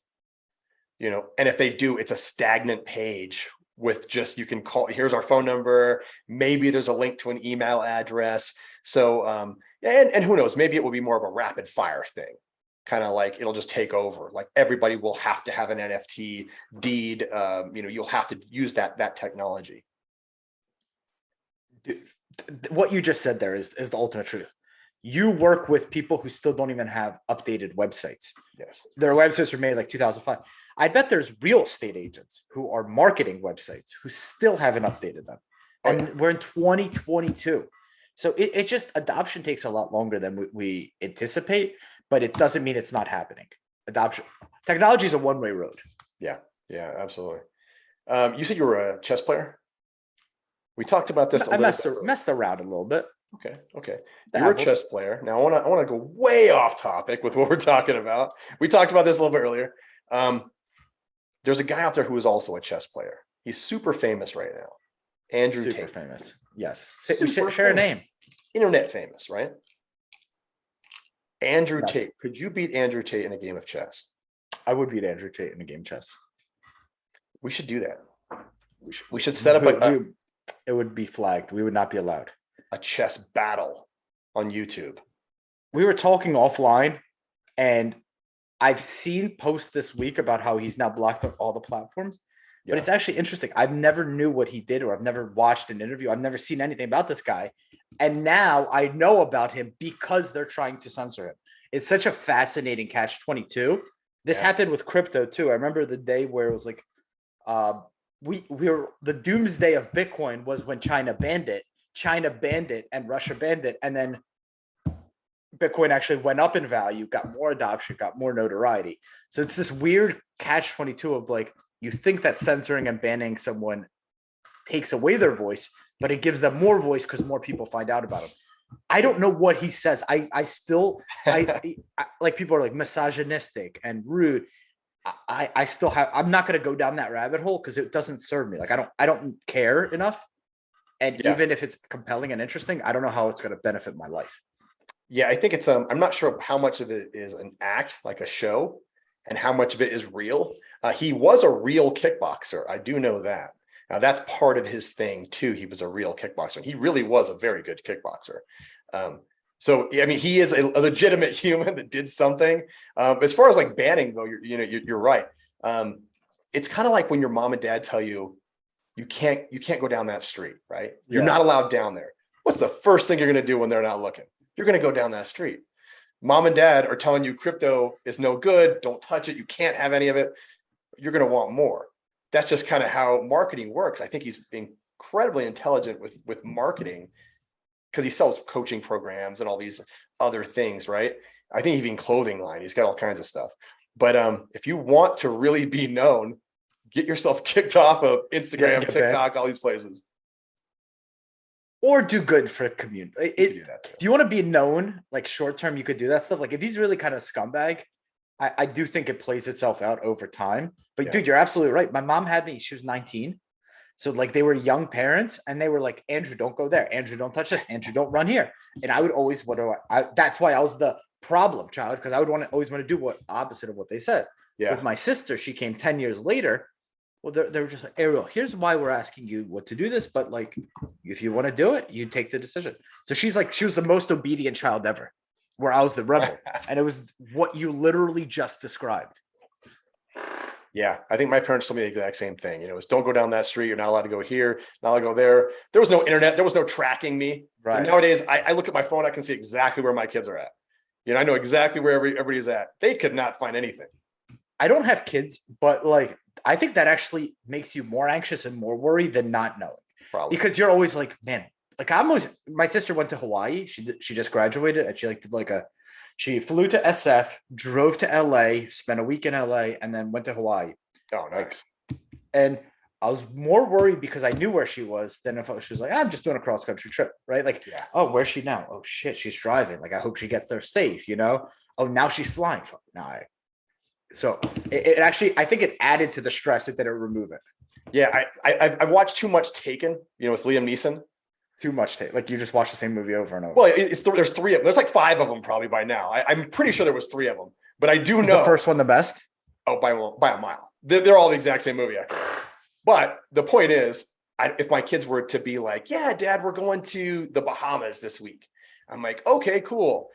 [SPEAKER 3] and if they do, it's a stagnant page with just, you can call, here's our phone number. Maybe there's a link to an email address. So, and who knows, maybe it will be more of a rapid fire thing. Kind of like it'll just take over. Like everybody will have to have an NFT deed. You'll have to use that technology.
[SPEAKER 1] What you just said there is the ultimate truth. You work with people who still don't even have updated websites.
[SPEAKER 3] Yes.
[SPEAKER 1] Their websites were made like 2005. I bet there's real estate agents who are marketing websites who still haven't updated them. And we're in 2022. So it just, adoption takes a lot longer than we anticipate, but it doesn't mean it's not happening. Adoption, technology is a one-way road.
[SPEAKER 3] Yeah, absolutely. You said you were a chess player? We talked about this.
[SPEAKER 1] I messed around a little bit.
[SPEAKER 3] Okay. You're a chess player. Now I want to go way off topic with what we're talking about. We talked about this a little bit earlier. There's a guy out there who is also a chess player. He's super famous right now. Andrew Tate.
[SPEAKER 1] Super famous. Yes. We should share a name.
[SPEAKER 3] Internet famous, right? Andrew
[SPEAKER 1] Yes.
[SPEAKER 3] Tate. Could you beat Andrew Tate in a game of chess?
[SPEAKER 1] I would beat Andrew Tate in a game of chess.
[SPEAKER 3] We should do that. We should set up
[SPEAKER 1] it would be flagged. We would not be allowed.
[SPEAKER 3] A chess battle on YouTube.
[SPEAKER 1] We were talking offline, and I've seen posts this week about how he's now blocked on all the platforms. But it's actually interesting. I've never knew what he did, or I've never watched an interview. I've never seen anything about this guy. And now I know about him because they're trying to censor him. It's such a fascinating catch-22. This happened with crypto too. I remember the day where it was like, we were, the doomsday of Bitcoin was when China banned it. China banned it and Russia banned it. And then Bitcoin actually went up in value, got more adoption, got more notoriety. So it's this weird catch-22 of like, you think that censoring and banning someone takes away their voice, but it gives them more voice because more people find out about them. I don't know what he says. I still like, people are like misogynistic and rude. I still have, I'm not going to go down that rabbit hole because it doesn't serve me. Like I don't care enough. And even if it's compelling and interesting, I don't know how it's going to benefit my life.
[SPEAKER 3] Yeah, I think it's I'm not sure how much of it is an act, like a show, and how much of it is real. He was a real kickboxer. I do know that. Now that's part of his thing too. He was a real kickboxer. He really was a very good kickboxer. So I mean, he is a legitimate human that did something. As far as like banning, though, you're right. It's kind of like when your mom and dad tell you you can't go down that street, right? You're not allowed down there. What's the first thing you're going to do when they're not looking? You're going to go down that street. Mom and dad are telling you crypto is no good. Don't touch it. You can't have any of it. You're going to want more. That's just kind of how marketing works. I think he's incredibly intelligent with marketing because he sells coaching programs and all these other things, right? I think even clothing line, he's got all kinds of stuff. But if you want to really be known, get yourself kicked off of Instagram, TikTok, all these places.
[SPEAKER 1] Or do good for the community. If you want to be known, like short term, you could do that stuff. Like if he's really kind of scumbag, I do think it plays itself out over time. But
[SPEAKER 3] Yeah.
[SPEAKER 1] dude, you're absolutely right. My mom had me, she was 19. So like they were young parents and they were like, Andrew, don't go there. Andrew, don't touch this. Andrew, don't run here. And I would always, that's why I was the problem child, because I would always want to do what opposite of what they said.
[SPEAKER 3] Yeah.
[SPEAKER 1] With my sister, she came 10 years later. Well, they were just like, Ariel, here's why we're asking you what to do this. But like, if you want to do it, you take the decision. So she's like, she was the most obedient child ever, where I was the rebel. And it was what you literally just described.
[SPEAKER 3] Yeah, I think my parents told me the exact same thing. It was don't go down that street. You're not allowed to go here, not allowed to go there. There was no internet. There was no tracking me.
[SPEAKER 1] Right.
[SPEAKER 3] And nowadays, I look at my phone. I can see exactly where my kids are at. I know exactly where everybody's at. They could not find anything.
[SPEAKER 1] I don't have kids, but like, I think that actually makes you more anxious and more worried than not knowing.
[SPEAKER 3] Probably.
[SPEAKER 1] Because you're always like, man, like my sister went to Hawaii. She just graduated and she flew to SF, drove to LA, spent a week in LA, and then went to Hawaii.
[SPEAKER 3] Oh, nice.
[SPEAKER 1] And I was more worried because I knew where she was than if she was like, I'm just doing a cross country trip, right? Like, yeah. Oh, where's she now? Oh shit, she's driving. Like, I hope she gets there safe, Oh, now she's flying. No, so it actually, I think it added to the stress. It didn't remove it.
[SPEAKER 3] Yeah, I've watched too much Taken, with Liam Neeson.
[SPEAKER 1] Too much like you just watch the same movie over and over.
[SPEAKER 3] Well, there's three of them. There's like five of them probably by now. I'm pretty sure there was three of them, but I do know
[SPEAKER 1] the first one the best.
[SPEAKER 3] Oh, by a mile. They're all the exact same movie. Actually. But the point is, if my kids were to be like, yeah, Dad, we're going to the Bahamas this week. I'm like, okay, cool.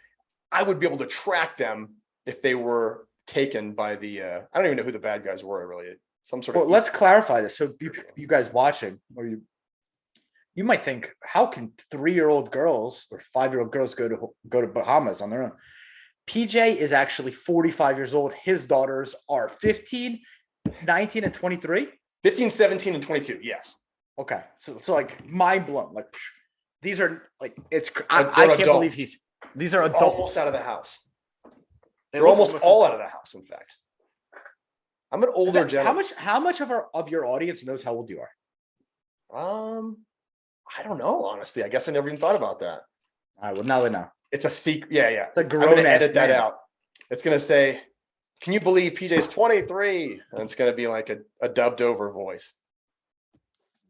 [SPEAKER 3] I would be able to track them if they were taken by the, I don't even know who the bad guys were really. Some sort of.
[SPEAKER 1] Well, let's clarify this. So you guys watching, or you might think, how can 3-year-old girls or 5-year-old girls go to Bahamas on their own? PJ is actually 45 years old. His daughters are 15, 19, and 23.
[SPEAKER 3] 15, 17, and 22. Yes.
[SPEAKER 1] Okay. So it's like mind blown. Like these are like,
[SPEAKER 3] I
[SPEAKER 1] can't believe these are adults.
[SPEAKER 3] Almost out of the house. They're almost all out of the house. In fact, I'm an older gentleman.
[SPEAKER 1] How much of your audience knows how old you
[SPEAKER 3] are? I don't know, honestly. I guess I never even thought about that.
[SPEAKER 1] All right, well, now they know.
[SPEAKER 3] It's a secret. Yeah.
[SPEAKER 1] It's a grown
[SPEAKER 3] I'm going to edit that
[SPEAKER 1] man
[SPEAKER 3] out. It's going to say, can you believe PJ's 23? And it's going to be like a dubbed over voice.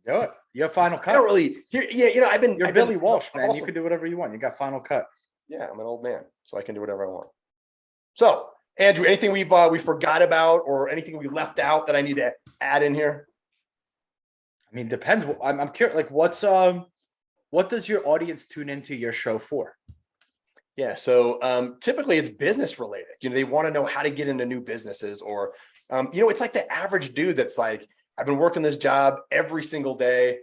[SPEAKER 1] Do it. You have Final Cut.
[SPEAKER 3] I don't really.
[SPEAKER 1] You're Billy Walsh, man. You can do whatever you want. You got Final Cut.
[SPEAKER 3] Yeah, I'm an old man, so I can do whatever I want. So, Andrew, anything we forgot about or anything we left out that I need to add in here?
[SPEAKER 1] I mean, depends. I'm curious. Like, what does your audience tune into your show for?
[SPEAKER 3] Yeah, so typically it's business related. They want to know how to get into new businesses, or it's like the average dude that's like, I've been working this job every single day.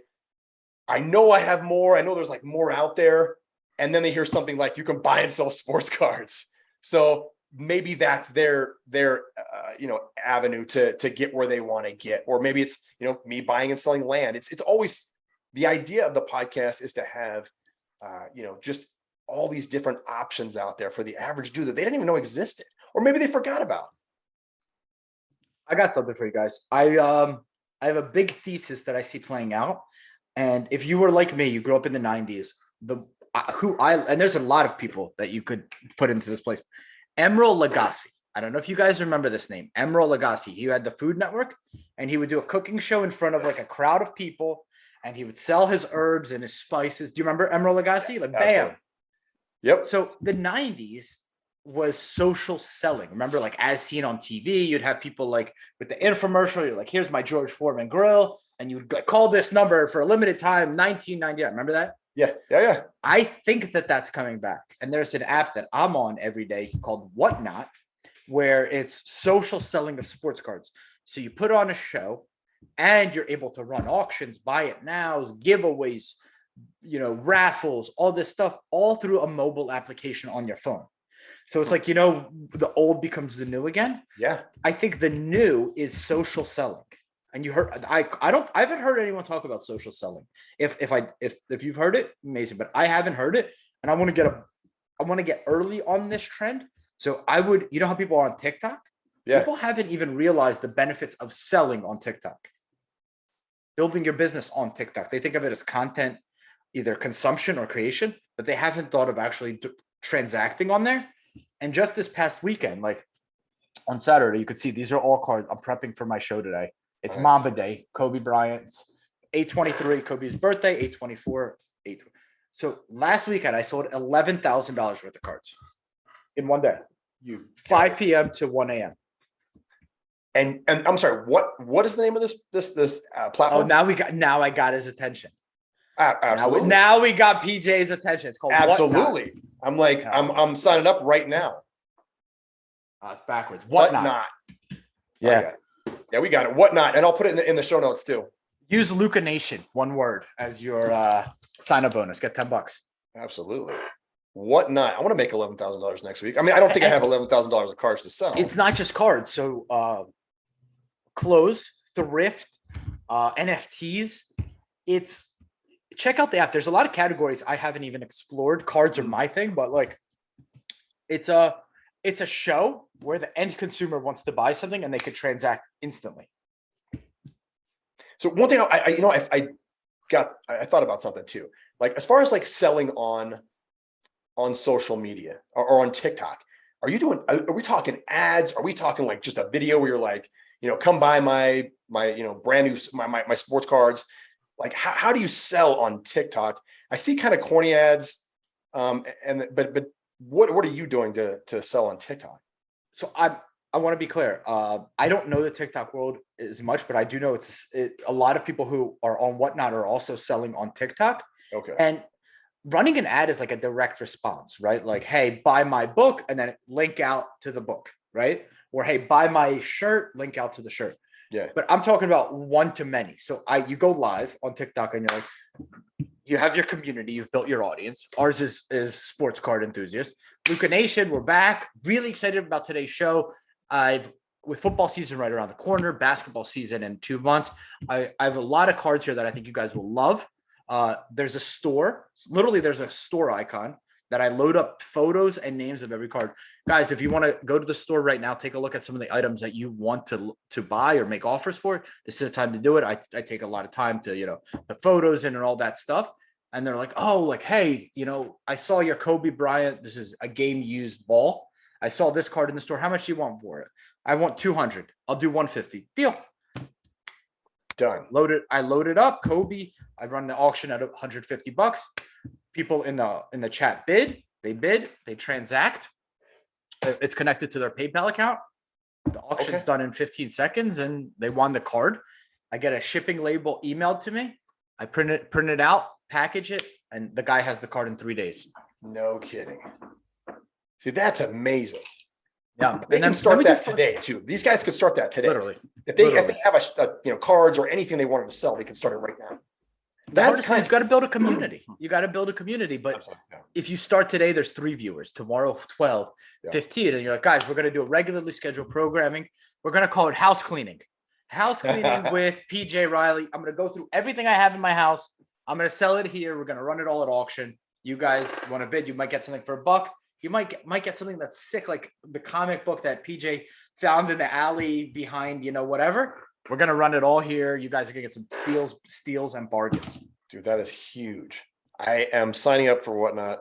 [SPEAKER 3] I know I have more. I know there's like more out there, and then they hear something like you can buy and sell sports cards. So maybe that's their avenue to get where they want to get, or maybe it's me buying and selling land. It's always the idea of the podcast is to have just all these different options out there for the average dude that they didn't even know existed, or maybe they forgot about.
[SPEAKER 1] I got something for you guys. I have a big thesis that I see playing out, and if you were like me, you grew up in the 90s. And there's a lot of people that you could put into this place. Emeril Lagasse. I don't know if you guys remember this name. Emeril Lagasse. He had the Food Network, and he would do a cooking show in front of like a crowd of people, and he would sell his herbs and his spices. Do you remember Emeril Lagasse? Like, bam.
[SPEAKER 3] Absolutely. Yep.
[SPEAKER 1] So the 90s was social selling. Remember, like as seen on TV, you'd have people like with the infomercial. You're like, here's my George Foreman grill. And you would call this number for a limited time, 1999. Remember that?
[SPEAKER 3] Yeah.
[SPEAKER 1] I think that's coming back. And there's an app that I'm on every day called Whatnot, where it's social selling of sports cards. So you put on a show and you're able to run auctions, buy it nows, giveaways, raffles, all this stuff, all through a mobile application on your phone. So it's like, the old becomes the new again.
[SPEAKER 3] Yeah. I
[SPEAKER 1] think the new is social selling. And you heard, I haven't heard anyone talk about social selling. If you've heard it, amazing, but I haven't heard it. And I want to get early on this trend. So I would, how people are on TikTok? Yeah. People haven't even realized the benefits of selling on TikTok. Building your business on TikTok. They think of it as content, either consumption or creation, but they haven't thought of actually transacting on there. And just this past weekend, like on Saturday, you could see these are all cards. I'm prepping for my show today. It's
[SPEAKER 3] All right.
[SPEAKER 1] Mamba Day, Kobe Bryant's 823, Kobe's birthday, 824, 8. So last weekend I sold $11,000 worth of cards in one day. 5 p.m. to 1 a.m.
[SPEAKER 3] And I'm sorry, what is the name of this
[SPEAKER 1] Oh,
[SPEAKER 3] platform?
[SPEAKER 1] now I got his attention.
[SPEAKER 3] Absolutely.
[SPEAKER 1] Now we got PJ's attention. It's called
[SPEAKER 3] Absolutely.
[SPEAKER 1] Whatnot.
[SPEAKER 3] I'm like,
[SPEAKER 1] Yeah.
[SPEAKER 3] I'm signing up right now.
[SPEAKER 1] It's backwards. Whatnot.
[SPEAKER 3] Whatnot.
[SPEAKER 1] Yeah.
[SPEAKER 3] Yeah, we got it. Whatnot. And I'll put it in the show notes too.
[SPEAKER 1] Use Luka Nation, one word, as your sign-up bonus. Get $10.
[SPEAKER 3] Absolutely. Whatnot. I want to make $11,000 next week. I mean, I don't think I have $11,000 of cards to sell.
[SPEAKER 1] It's not just cards. So clothes, thrift, NFTs. Check out the app. There's a lot of categories I haven't even explored. Cards are my thing, but like it's a show where the end consumer wants to buy something and they could transact instantly.
[SPEAKER 3] So one thing I thought about something too. Like as far as like selling on social media or on TikTok, are we talking ads? Are we talking like just a video where you're like, come buy my brand new my sports cards? Like how do you sell on TikTok? I see kind of corny ads, but what are you doing to sell on TikTok?
[SPEAKER 1] So I want to be clear. I don't know the TikTok world as much, but I do know a lot of people who are on Whatnot are also selling on TikTok.
[SPEAKER 3] Okay.
[SPEAKER 1] And running an ad is like a direct response, right? Like, hey, buy my book, and then link out to the book, right? Or hey, buy my shirt, link out to the shirt.
[SPEAKER 3] Yeah.
[SPEAKER 1] But I'm talking about one to many. So you go live on TikTok and you're like, you have your community, you've built your audience. Ours is sports card enthusiasts. Luka Nation, we're back. Really excited about today's show. With football season right around the corner, basketball season in 2 months, I have a lot of cards here that I think you guys will love. There's a store. Literally, there's a store icon that I load up photos and names of every card. Guys, if you want to go to the store right now, take a look at some of the items that you want to buy or make offers for. This is the time to do it. I take a lot of time to, the photos and all that stuff. And they're like, oh, like, hey, I saw your Kobe Bryant. This is a game used ball. I saw this card in the store. How much do you want for it? I want 200. I'll do 150. Deal.
[SPEAKER 3] Done.
[SPEAKER 1] I loaded up Kobe. I run the auction at $150. People in the chat bid, they transact. It's connected to their PayPal account. The auction's done in 15 seconds and they won the card. I get a shipping label emailed to me. I print it out, package it, and the guy has the card in 3 days.
[SPEAKER 3] No kidding. See, that's amazing.
[SPEAKER 1] Yeah,
[SPEAKER 3] They can start that today too. These guys could start that today.
[SPEAKER 1] Literally.
[SPEAKER 3] If they have cards or anything they wanted to sell, they can start it right now.
[SPEAKER 1] You got to build a community. You got to build a community. But if you start today, there's 3 viewers. Tomorrow, 12, 15. And you're like, guys, we're going to do a regularly scheduled programming. We're going to call it house cleaning. House cleaning with PJ Riley. I'm going to go through everything I have in my house. I'm going to sell it here. We're going to run it all at auction. You guys want to bid? You might get something for $1. You might get something that's sick, like the comic book that PJ found in the alley behind, whatever. We're going to run it all here. You guys are going to get some steals and bargains.
[SPEAKER 3] Dude, that is huge. I am signing up for Whatnot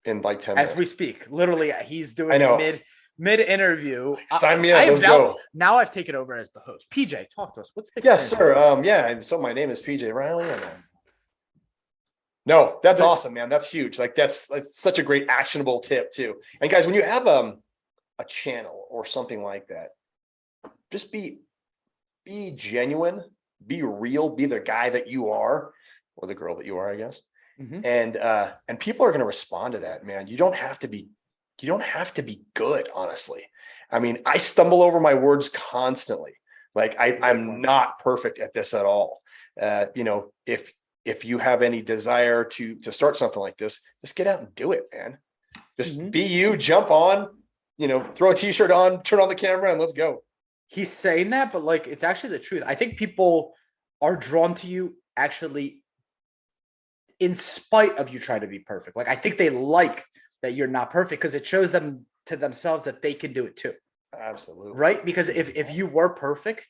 [SPEAKER 3] in like 10 minutes.
[SPEAKER 1] As we speak. Literally, he's doing it mid-interview.
[SPEAKER 3] Sign me up. Let's go.
[SPEAKER 1] Now I've taken over as the host. PJ, talk to us. What's the
[SPEAKER 3] Yes, sir. So my name is PJ Riley. No, that's awesome, man. That's huge. Like that's such a great actionable tip too. And guys, when you have a channel or something like that, just be genuine, be real, be the guy that you are or the girl that you are, I guess. Mm-hmm. And people are going to respond to that, man. You don't have to be good, honestly. I mean, I stumble over my words constantly. Like I'm not perfect at this at all. If you have any desire to start something like this, just get out and do it, man. Just be you, jump on, throw a t-shirt on, turn on the camera and let's go.
[SPEAKER 1] He's saying that, but like, it's actually the truth. I think people are drawn to you actually in spite of you trying to be perfect. Like, I think they like that you're not perfect because it shows them to themselves that they can do it too.
[SPEAKER 3] Absolutely.
[SPEAKER 1] Right. Because if you were perfect,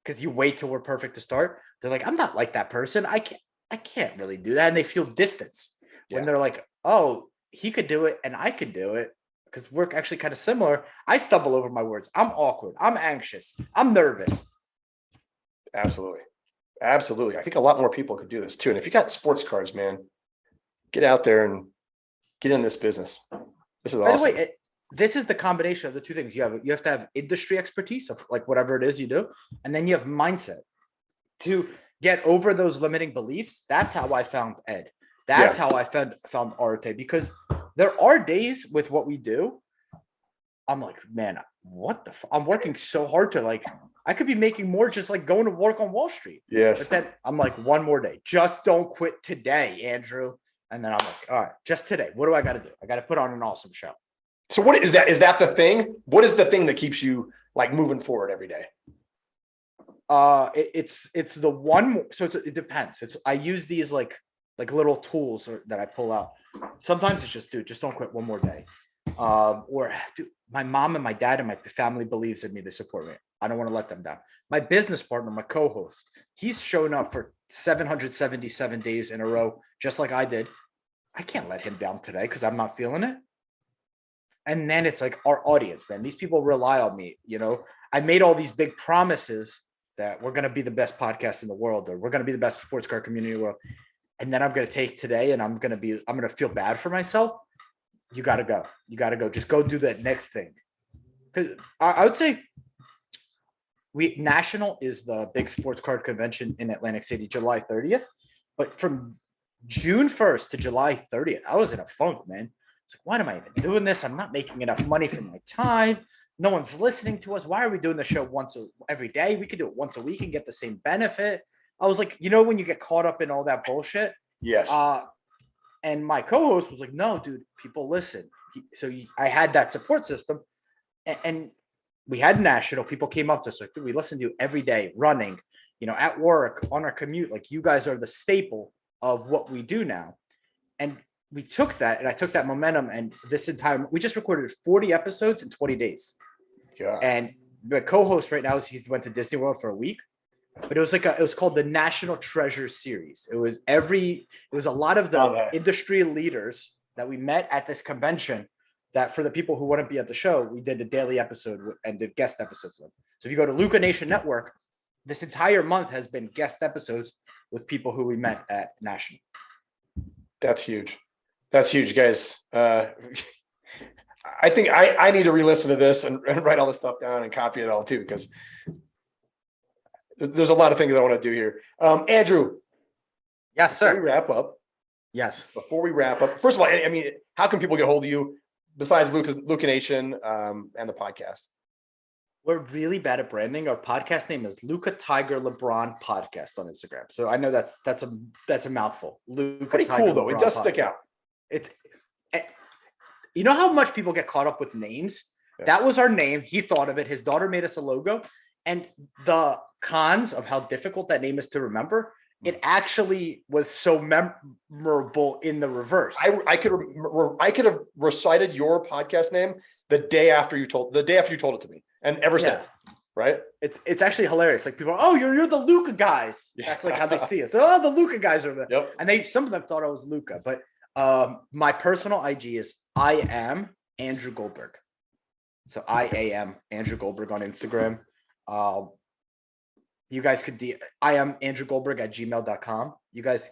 [SPEAKER 1] because you wait till we're perfect to start, they're like, I'm not like that person. I can't really do that. And they feel distance when they're like, oh, he could do it and I could do it. because we're actually kind of similar. I stumble over my words. I'm awkward. I'm anxious. I'm nervous.
[SPEAKER 3] Absolutely. Absolutely. I think a lot more people could do this too. And if you got sports cards, man, get out there and get in this business. This is
[SPEAKER 1] By
[SPEAKER 3] awesome.
[SPEAKER 1] the way, this is the combination of the two things. You have to have industry expertise of like whatever it is you do, and then you have mindset to get over those limiting beliefs. That's how I found Ed. That's how I found Arte, because there are days with what we do. I'm like, man, what the I'm working so hard to like, I could be making more just like going to work on Wall Street.
[SPEAKER 3] Yes.
[SPEAKER 1] But then I'm like, one more day. Just don't quit today, Andrew. And then I'm like, all right, just today. What do I got to do? I got to put on an awesome show.
[SPEAKER 3] So what is that? Is that the thing? What is the thing that keeps you like moving forward every day?
[SPEAKER 1] It's the one. So it depends. I use these like little tools that I pull out. Sometimes it's just, dude, just don't quit one more day. Or dude, my mom and my dad and my family believes in me. They support me. I don't want to let them down. My business partner, my co-host, he's shown up for 777 days in a row, just like I did. I can't let him down today because I'm not feeling it. And then it's like our audience, man. These people rely on me. You know, I made all these big promises that we're going to be the best podcast in the world, or we're going to be the best sports car community in the world. And then I'm going to take today and I'm going to feel bad for myself. You got to go. You got to go. Just go do that next thing. Because I would say National is the big sports card convention in Atlantic City, July 30th. But from June 1st to July 30th, I was in a funk, man. It's like, why am I even doing this? I'm not making enough money for my time. No one's listening to us. Why are we doing the show every day? We could do it once a week and get the same benefit. I was like, you know, when you get caught up in all that bullshit.
[SPEAKER 3] Yes.
[SPEAKER 1] And my co-host was like, no, dude, people listen. I had that support system, and we had National. People came up to us like, dude, we listen to you every day, running, you know, at work, on our commute. Like, you guys are the staple of what we do now. And we took that, and I took that momentum, and we just recorded 40 episodes in 20 days.
[SPEAKER 3] God.
[SPEAKER 1] And the co-host right now he went to Disney World for a week, but it was called the National Treasure Series. It was a lot of the industry leaders that we met at this convention, that for the people who wouldn't be at the show, we did a daily episode and did guest episodes with them. So if you go to Luka Nation Network, this entire month has been guest episodes with people who we met at National.
[SPEAKER 3] That's huge. That's huge, guys. I think I need to re-listen to this and write all this stuff down and copy it all too, because there's a lot of things I want to do here. Andrew.
[SPEAKER 1] Yes, sir.
[SPEAKER 3] Before we wrap up.
[SPEAKER 1] Yes.
[SPEAKER 3] Before we wrap up, first of all, I mean, how can people get hold of you besides Luka Nation and the podcast?
[SPEAKER 1] We're really bad at branding. Our podcast name is Luka Tiger LeBron Podcast on Instagram. So I know that's a mouthful. Luka
[SPEAKER 3] Pretty
[SPEAKER 1] Tiger
[SPEAKER 3] cool though.
[SPEAKER 1] LeBron
[SPEAKER 3] It does
[SPEAKER 1] Podcast.
[SPEAKER 3] stick out.
[SPEAKER 1] You know how much people get caught up with names? Yeah. That was our name. He thought of it. His daughter made us a logo. And the cons of how difficult that name is to remember, it actually was so memorable in the reverse.
[SPEAKER 3] I could have recited your podcast name the day after you told it to me, and ever since, right?
[SPEAKER 1] It's actually hilarious. Like, people are, oh, you're the Luka guys. Yeah. That's like how they see us. They're, oh, the Luka guys are there.
[SPEAKER 3] Yep.
[SPEAKER 1] And some of them thought I was Luka, but my personal IG is I am Andrew Goldberg. So I am Andrew Goldberg on Instagram. You guys could I am Andrew Goldberg at gmail.com. You guys,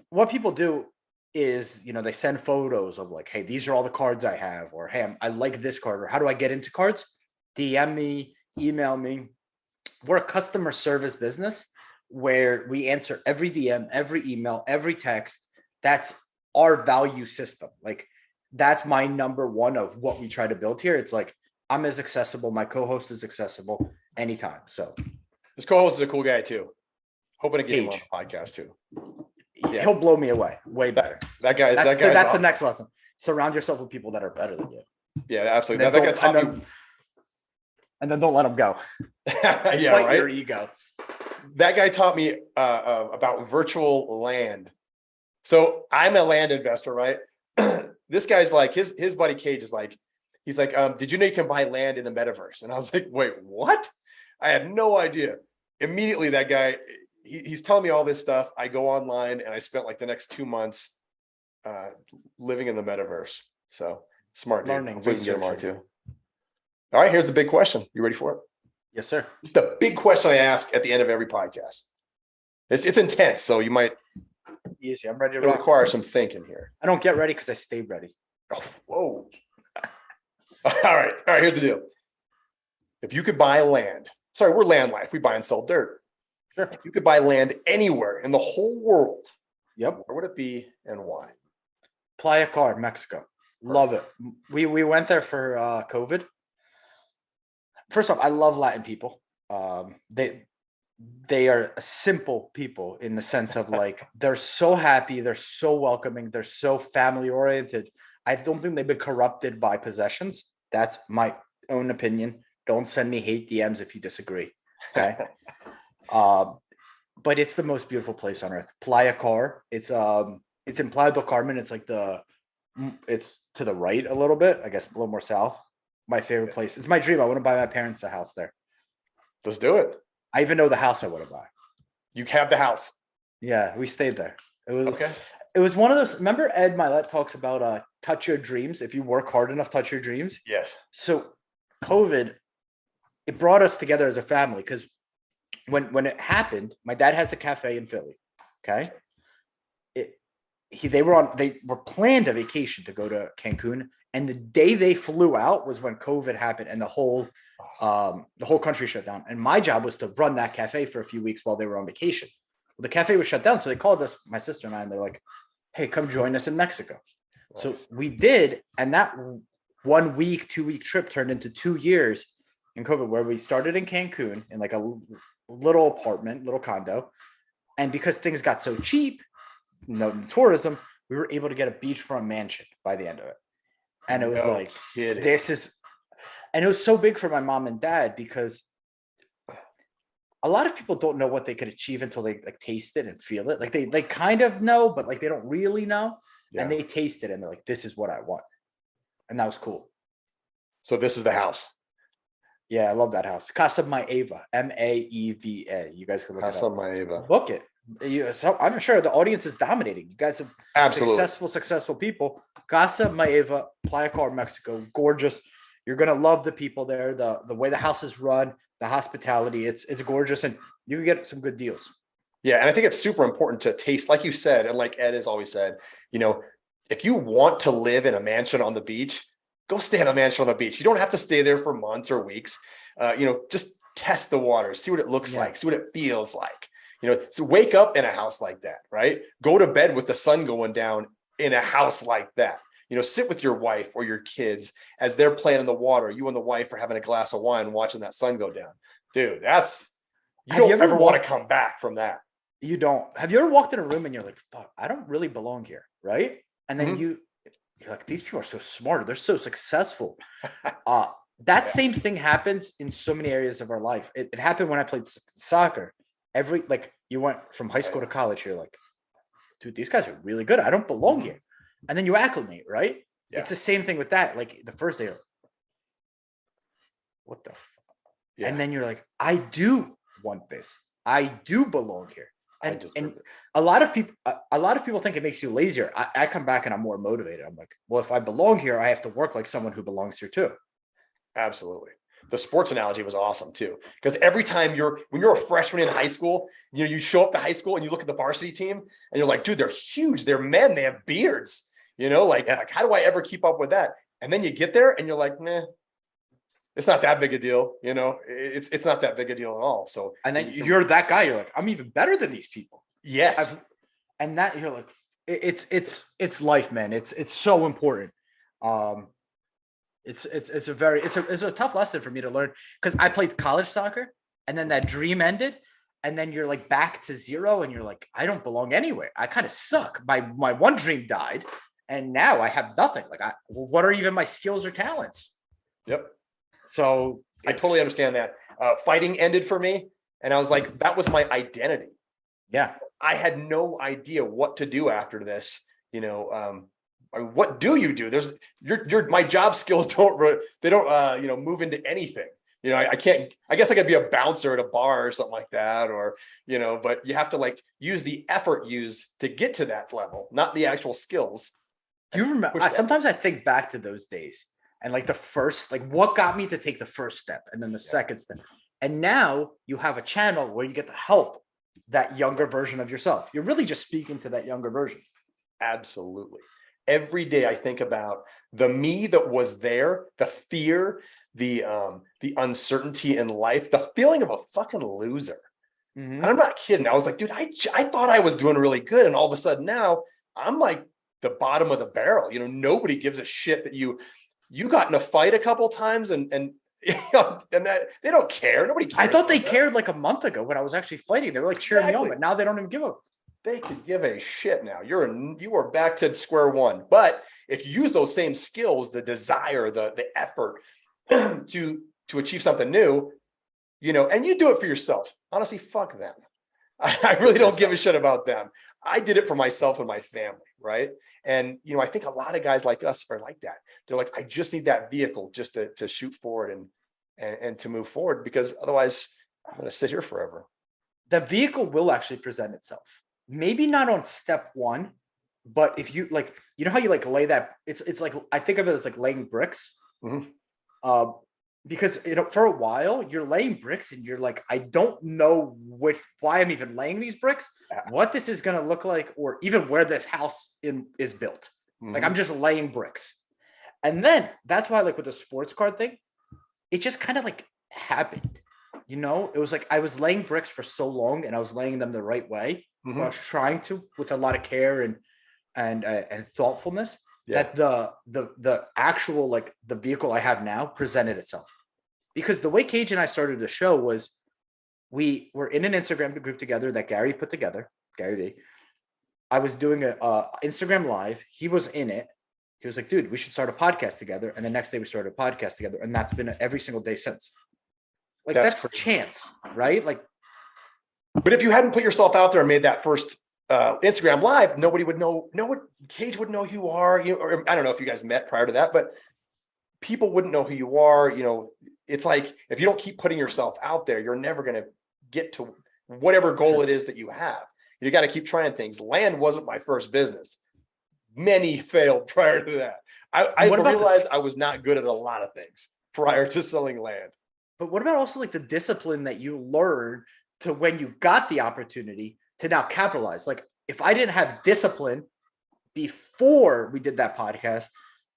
[SPEAKER 1] what people do is, you know, they send photos of like, hey, these are all the cards I have, or hey, I like this card, or how do I get into cards? DM me, email me. We're a customer service business where we answer every DM, every email, every text. That's our value system. Like, that's my number one of what we try to build here. It's like, I'm as accessible. My co-host is accessible anytime. So
[SPEAKER 3] this co-host is a cool guy too. Hoping to get him on the podcast too.
[SPEAKER 1] Yeah. He'll blow me away. Way better.
[SPEAKER 3] That's
[SPEAKER 1] awesome. The next lesson. Surround yourself with people that are better than you.
[SPEAKER 3] Yeah, absolutely.
[SPEAKER 1] And then don't let them go.
[SPEAKER 3] Yeah, right.
[SPEAKER 1] Your ego.
[SPEAKER 3] That guy taught me about virtual land. So I'm a land investor, right? This guy's like, his buddy Cage is like, he's like, did you know you can buy land in the metaverse? And I was like, wait, what? I had no idea. Immediately, that guy, he's telling me all this stuff. I go online and I spent like the next 2 months living in the metaverse. So Smart, dude.
[SPEAKER 1] Learning,
[SPEAKER 3] Hopefully we can get them on
[SPEAKER 1] researching.
[SPEAKER 3] too. All right, here's the big question. You ready for it?
[SPEAKER 1] Yes, sir.
[SPEAKER 3] It's the big question I ask at the end of every podcast. It's intense, so you might
[SPEAKER 1] Easy. I'm ready to
[SPEAKER 3] it'll
[SPEAKER 1] rock.
[SPEAKER 3] require some thinking here.
[SPEAKER 1] I don't get ready because I stay ready.
[SPEAKER 3] Oh, whoa. All right. Here's the deal. If you could buy land, sorry, we're LandLife. We buy and sell dirt.
[SPEAKER 1] Sure.
[SPEAKER 3] If you could buy land anywhere in the whole world,
[SPEAKER 1] Yep.
[SPEAKER 3] where would it be and why?
[SPEAKER 1] Playa, Mexico. Love it. We went there for COVID. First off, I love Latin people. They are simple people in the sense of like they're so happy, they're so welcoming, they're so family oriented. I don't think they've been corrupted by possessions. That's my own opinion. Don't send me hate DMs if you disagree. Okay. But it's the most beautiful place on earth. Playa Car. It's in Playa del Carmen. It's like it's to the right a little bit, I guess a little more south. My favorite place. It's my dream. I want to buy my parents a house there.
[SPEAKER 3] Let's do it.
[SPEAKER 1] I even know the house I want to buy.
[SPEAKER 3] You have the house.
[SPEAKER 1] Yeah, we stayed there. It was
[SPEAKER 3] Okay.
[SPEAKER 1] It was one of those. Remember Ed Milet talks about touch your dreams. If you work hard enough, touch your dreams.
[SPEAKER 3] Yes.
[SPEAKER 1] So COVID, it brought us together as a family because when it happened, my dad has a cafe in Philly. Okay. They were planned a vacation to go to Cancun, and the day they flew out was when COVID happened and the whole country shut down. And my job was to run that cafe for a few weeks while they were on vacation. Well, the cafe was shut down, so they called us, my sister and I, and they're like, "Hey, come join us in Mexico." Nice. So we did, and that 1 week, 2 week trip turned into 2 years in COVID, where we started in Cancun in like a little apartment, little condo, and because things got so cheap, no tourism, we were able to get a beachfront mansion by the end of it. And it was and it was so big for my mom and dad because a lot of people don't know what they could achieve until they like taste it and feel it. Like they kind of know, but like they don't really know. Yeah. And they taste it and they're like, "This is what I want." And that was cool.
[SPEAKER 3] So this is the house.
[SPEAKER 1] Yeah, I love that house. Casa Maeva, Maeva. You guys can look
[SPEAKER 3] Casa
[SPEAKER 1] it up.
[SPEAKER 3] Maeva.
[SPEAKER 1] Book it. So I'm sure the audience is dominating. You guys are successful people. Casa Maeva, Playa Car, Mexico, gorgeous. You're gonna love the people there. The way the house is run, the hospitality. It's gorgeous, and you can get some good deals.
[SPEAKER 3] Yeah, and I think it's super important to taste, like you said, and like Ed has always said. You know, if you want to live in a mansion on the beach, go stay in a mansion on the beach. You don't have to stay there for months or weeks. Just test the waters, see what it looks like, see what it feels like. So wake up in a house like that, right? Go to bed with the sun going down in a house like that. Sit with your wife or your kids as they're playing in the water. You and the wife are having a glass of wine, watching that sun go down. Dude, you don't ever want to come back from that.
[SPEAKER 1] You don't. Have you ever walked in a room and you're like, "Fuck, I don't really belong here," right? And then you're like, "These people are so smart. They're so successful." Same thing happens in so many areas of our life. It happened when I played soccer. You went from high school to college. You're like, "Dude, these guys are really good. I don't belong here." And then you acclimate, right? Yeah. It's the same thing with that. Like the first day, what the fuck? Yeah. And then you're like, "I do want this. I do belong here." And a lot of people think it makes you lazier. I come back and I'm more motivated. I'm like, well, if I belong here, I have to work like someone who belongs here too.
[SPEAKER 3] Absolutely. The sports analogy was awesome too, because every time when you're a freshman in high school, you show up to high school and you look at the varsity team and you're like, dude, they're huge. They're men. They have beards. Like how do I ever keep up with that? And then you get there and you're like, nah, it's not that big a deal. It's not that big a deal at all. So,
[SPEAKER 1] and then you're that guy. You're like, I'm even better than these people.
[SPEAKER 3] Yes.
[SPEAKER 1] And that you're like, it's life, man. It's so important. It's a tough lesson for me to learn because I played college soccer and then that dream ended and then you're like back to zero and you're like, I don't belong anywhere. I kind of suck. My one dream died and now I have nothing. Like what are even my skills or talents?
[SPEAKER 3] Yep.
[SPEAKER 1] So
[SPEAKER 3] I totally understand that. Fighting ended for me and I was like, that was my identity.
[SPEAKER 1] Yeah.
[SPEAKER 3] I had no idea what to do after this, what do you do? My job skills don't move into anything. I guess I could be a bouncer at a bar or something like that, or, but you have to use the effort used to get to that level, not the actual skills.
[SPEAKER 1] Do you remember? Sometimes I think back to those days and like the first, like what got me to take the first step and then the second step. And now you have a channel where you get to help that younger version of yourself. You're really just speaking to that younger version.
[SPEAKER 3] Absolutely. Every day I think about the me that was there, the fear, the uncertainty in life, the feeling of a fucking loser.
[SPEAKER 1] Mm-hmm.
[SPEAKER 3] And I'm not kidding. I was like, dude, I thought I was doing really good. And all of a sudden now I'm like the bottom of the barrel. You know, nobody gives a shit that you got in a fight a couple times and you know, and that they don't care. Nobody cares.
[SPEAKER 1] I thought they cared like a month ago when I was actually fighting. They were like cheering me on, but now they don't even give a.
[SPEAKER 3] They could give a shit now. You are back to square one. But if you use those same skills, the desire, the effort to achieve something new, you know, and you do it for yourself. Honestly, fuck them. I really don't give a shit about them. I did it for myself and my family, right? And you know, I think a lot of guys like us are like that. They're like, I just need that vehicle just to shoot forward and to move forward, because otherwise I'm going to sit here forever.
[SPEAKER 1] The vehicle will actually present itself. Maybe not on step one, but if you like, you know how you like lay that, it's like, I think of it as like laying bricks.
[SPEAKER 3] Mm-hmm.
[SPEAKER 1] Because you know, for a while you're laying bricks and you're like, I don't know why I'm even laying these bricks, what this is going to look like, or even where this house is built. Mm-hmm. Like I'm just laying bricks. And then that's why, like with the sports card thing, it just kind of like happened. You know, it was like I was laying bricks for so long and I was laying them the right way. Mm-hmm. I was trying to, with a lot of care and thoughtfulness, that the actual, like the vehicle I have now presented itself. Because the way Cage and I started the show was we were in an Instagram group together that Gary put together, garyvee. I was doing a Instagram live. He was in it. He was like, dude, we should start a podcast together. And the next day we started a podcast together. And that's been every single day since. Like that's chance, right? Like,
[SPEAKER 3] but if you hadn't put yourself out there and made that first Instagram live, nobody would know. Cage would know who you are. Or I don't know if you guys met prior to that, but people wouldn't know who you are. You know, it's like if you don't keep putting yourself out there, you're never going to get to whatever goal it is that you have. You got to keep trying things. Land wasn't my first business. Many failed prior to that. I realized I was not good at a lot of things prior to selling land.
[SPEAKER 1] But what about also like the discipline that you learned to when you got the opportunity to now capitalize? Like if I didn't have discipline before we did that podcast,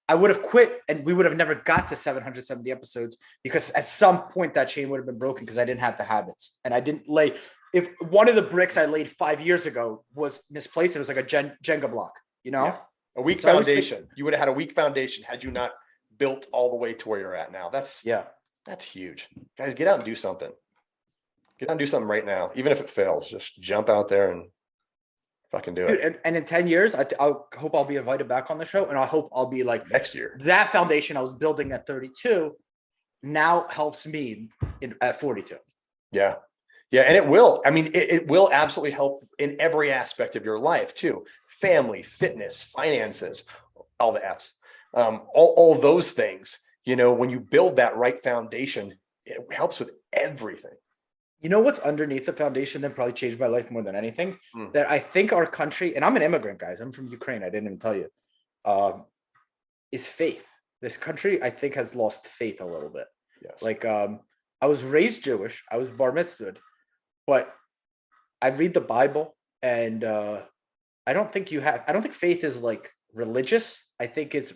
[SPEAKER 1] I would have quit and we would have never got to 770 episodes, because at some point that chain would have been broken because I didn't have the habits and I didn't lay. If one of the bricks I laid 5 years ago was misplaced, it was like a Jenga block, you know,
[SPEAKER 3] a weak foundation. You would have had a weak foundation had you not built all the way to where you're at now. That's huge. Guys, get out and do something. Get out and do something right now. Even if it fails, just jump out there and fucking do it.
[SPEAKER 1] Dude, and in 10 years, I hope I'll be invited back on the show. And I hope I'll be like
[SPEAKER 3] next year.
[SPEAKER 1] That foundation I was building at 32 now helps me at 42.
[SPEAKER 3] Yeah. Yeah. And it will. I mean, it will absolutely help in every aspect of your life too. Family, fitness, finances, all the F's, all those things. You know, when you build that right foundation, it helps with everything.
[SPEAKER 1] You know what's underneath the foundation that probably changed my life more than anything? That I think our country, and I'm an immigrant, guys, I'm from Ukraine, I didn't even tell you, is faith. This country, I think, has lost faith a little bit.
[SPEAKER 3] Yes.
[SPEAKER 1] Like, I was raised Jewish, I was bar mitzvahed, but I read the Bible, and I don't think faith is like religious. I think it's,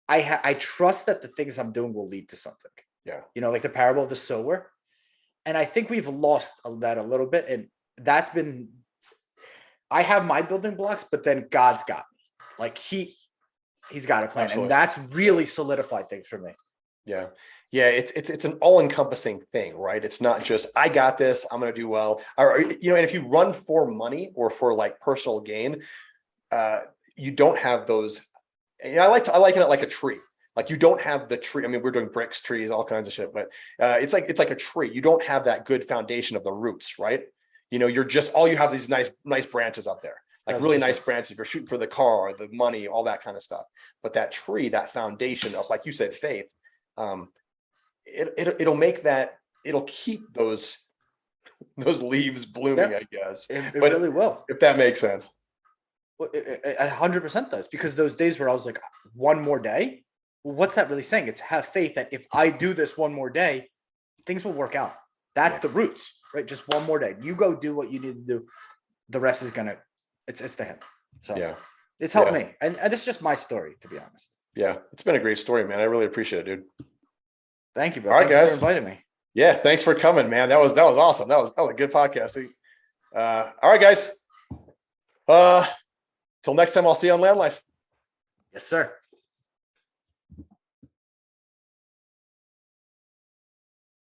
[SPEAKER 1] I trust that the things I'm doing will lead to something.
[SPEAKER 3] Yeah. You
[SPEAKER 1] know, like the parable of the sower. And I think we've lost that a little bit. And that's been, I have my building blocks, but then God's got me. Like he's got a plan. Absolutely. And that's really solidified things for me.
[SPEAKER 3] Yeah. Yeah. It's an all-encompassing thing, right? It's not just, I got this, I'm going to do well. Or, you know, and if you run for money or for like personal gain, you don't have those. I liken it like a tree. Like you don't have the tree. I mean, we're doing bricks, trees, all kinds of shit, but it's like a tree. You don't have that good foundation of the roots, right? You know, you're just, all you have these nice branches up there, like that's really nice branches. You're shooting for the car, the money, all that kind of stuff. But that tree, that foundation of, like you said, faith, it'll make that, it'll keep those leaves blooming, I guess.
[SPEAKER 1] It really will.
[SPEAKER 3] If that makes sense.
[SPEAKER 1] 100% does, because those days where I was like, one more day, well, what's that really saying? It's have faith that if I do this one more day, things will work out. That's the roots, right? Just one more day. You go do what you need to do. The rest is gonna, it's to him. So it's helped me, and it's just my story, to be honest.
[SPEAKER 3] Yeah, it's been a great story, man. I really appreciate it, dude.
[SPEAKER 1] Thank you, bro.
[SPEAKER 3] All right,
[SPEAKER 1] Thank you
[SPEAKER 3] guys,
[SPEAKER 1] for inviting me.
[SPEAKER 3] Yeah, thanks for coming, man. That was awesome. That was a good podcast. All right, guys. Till next time, I'll see you on LandLife.
[SPEAKER 1] Yes, sir.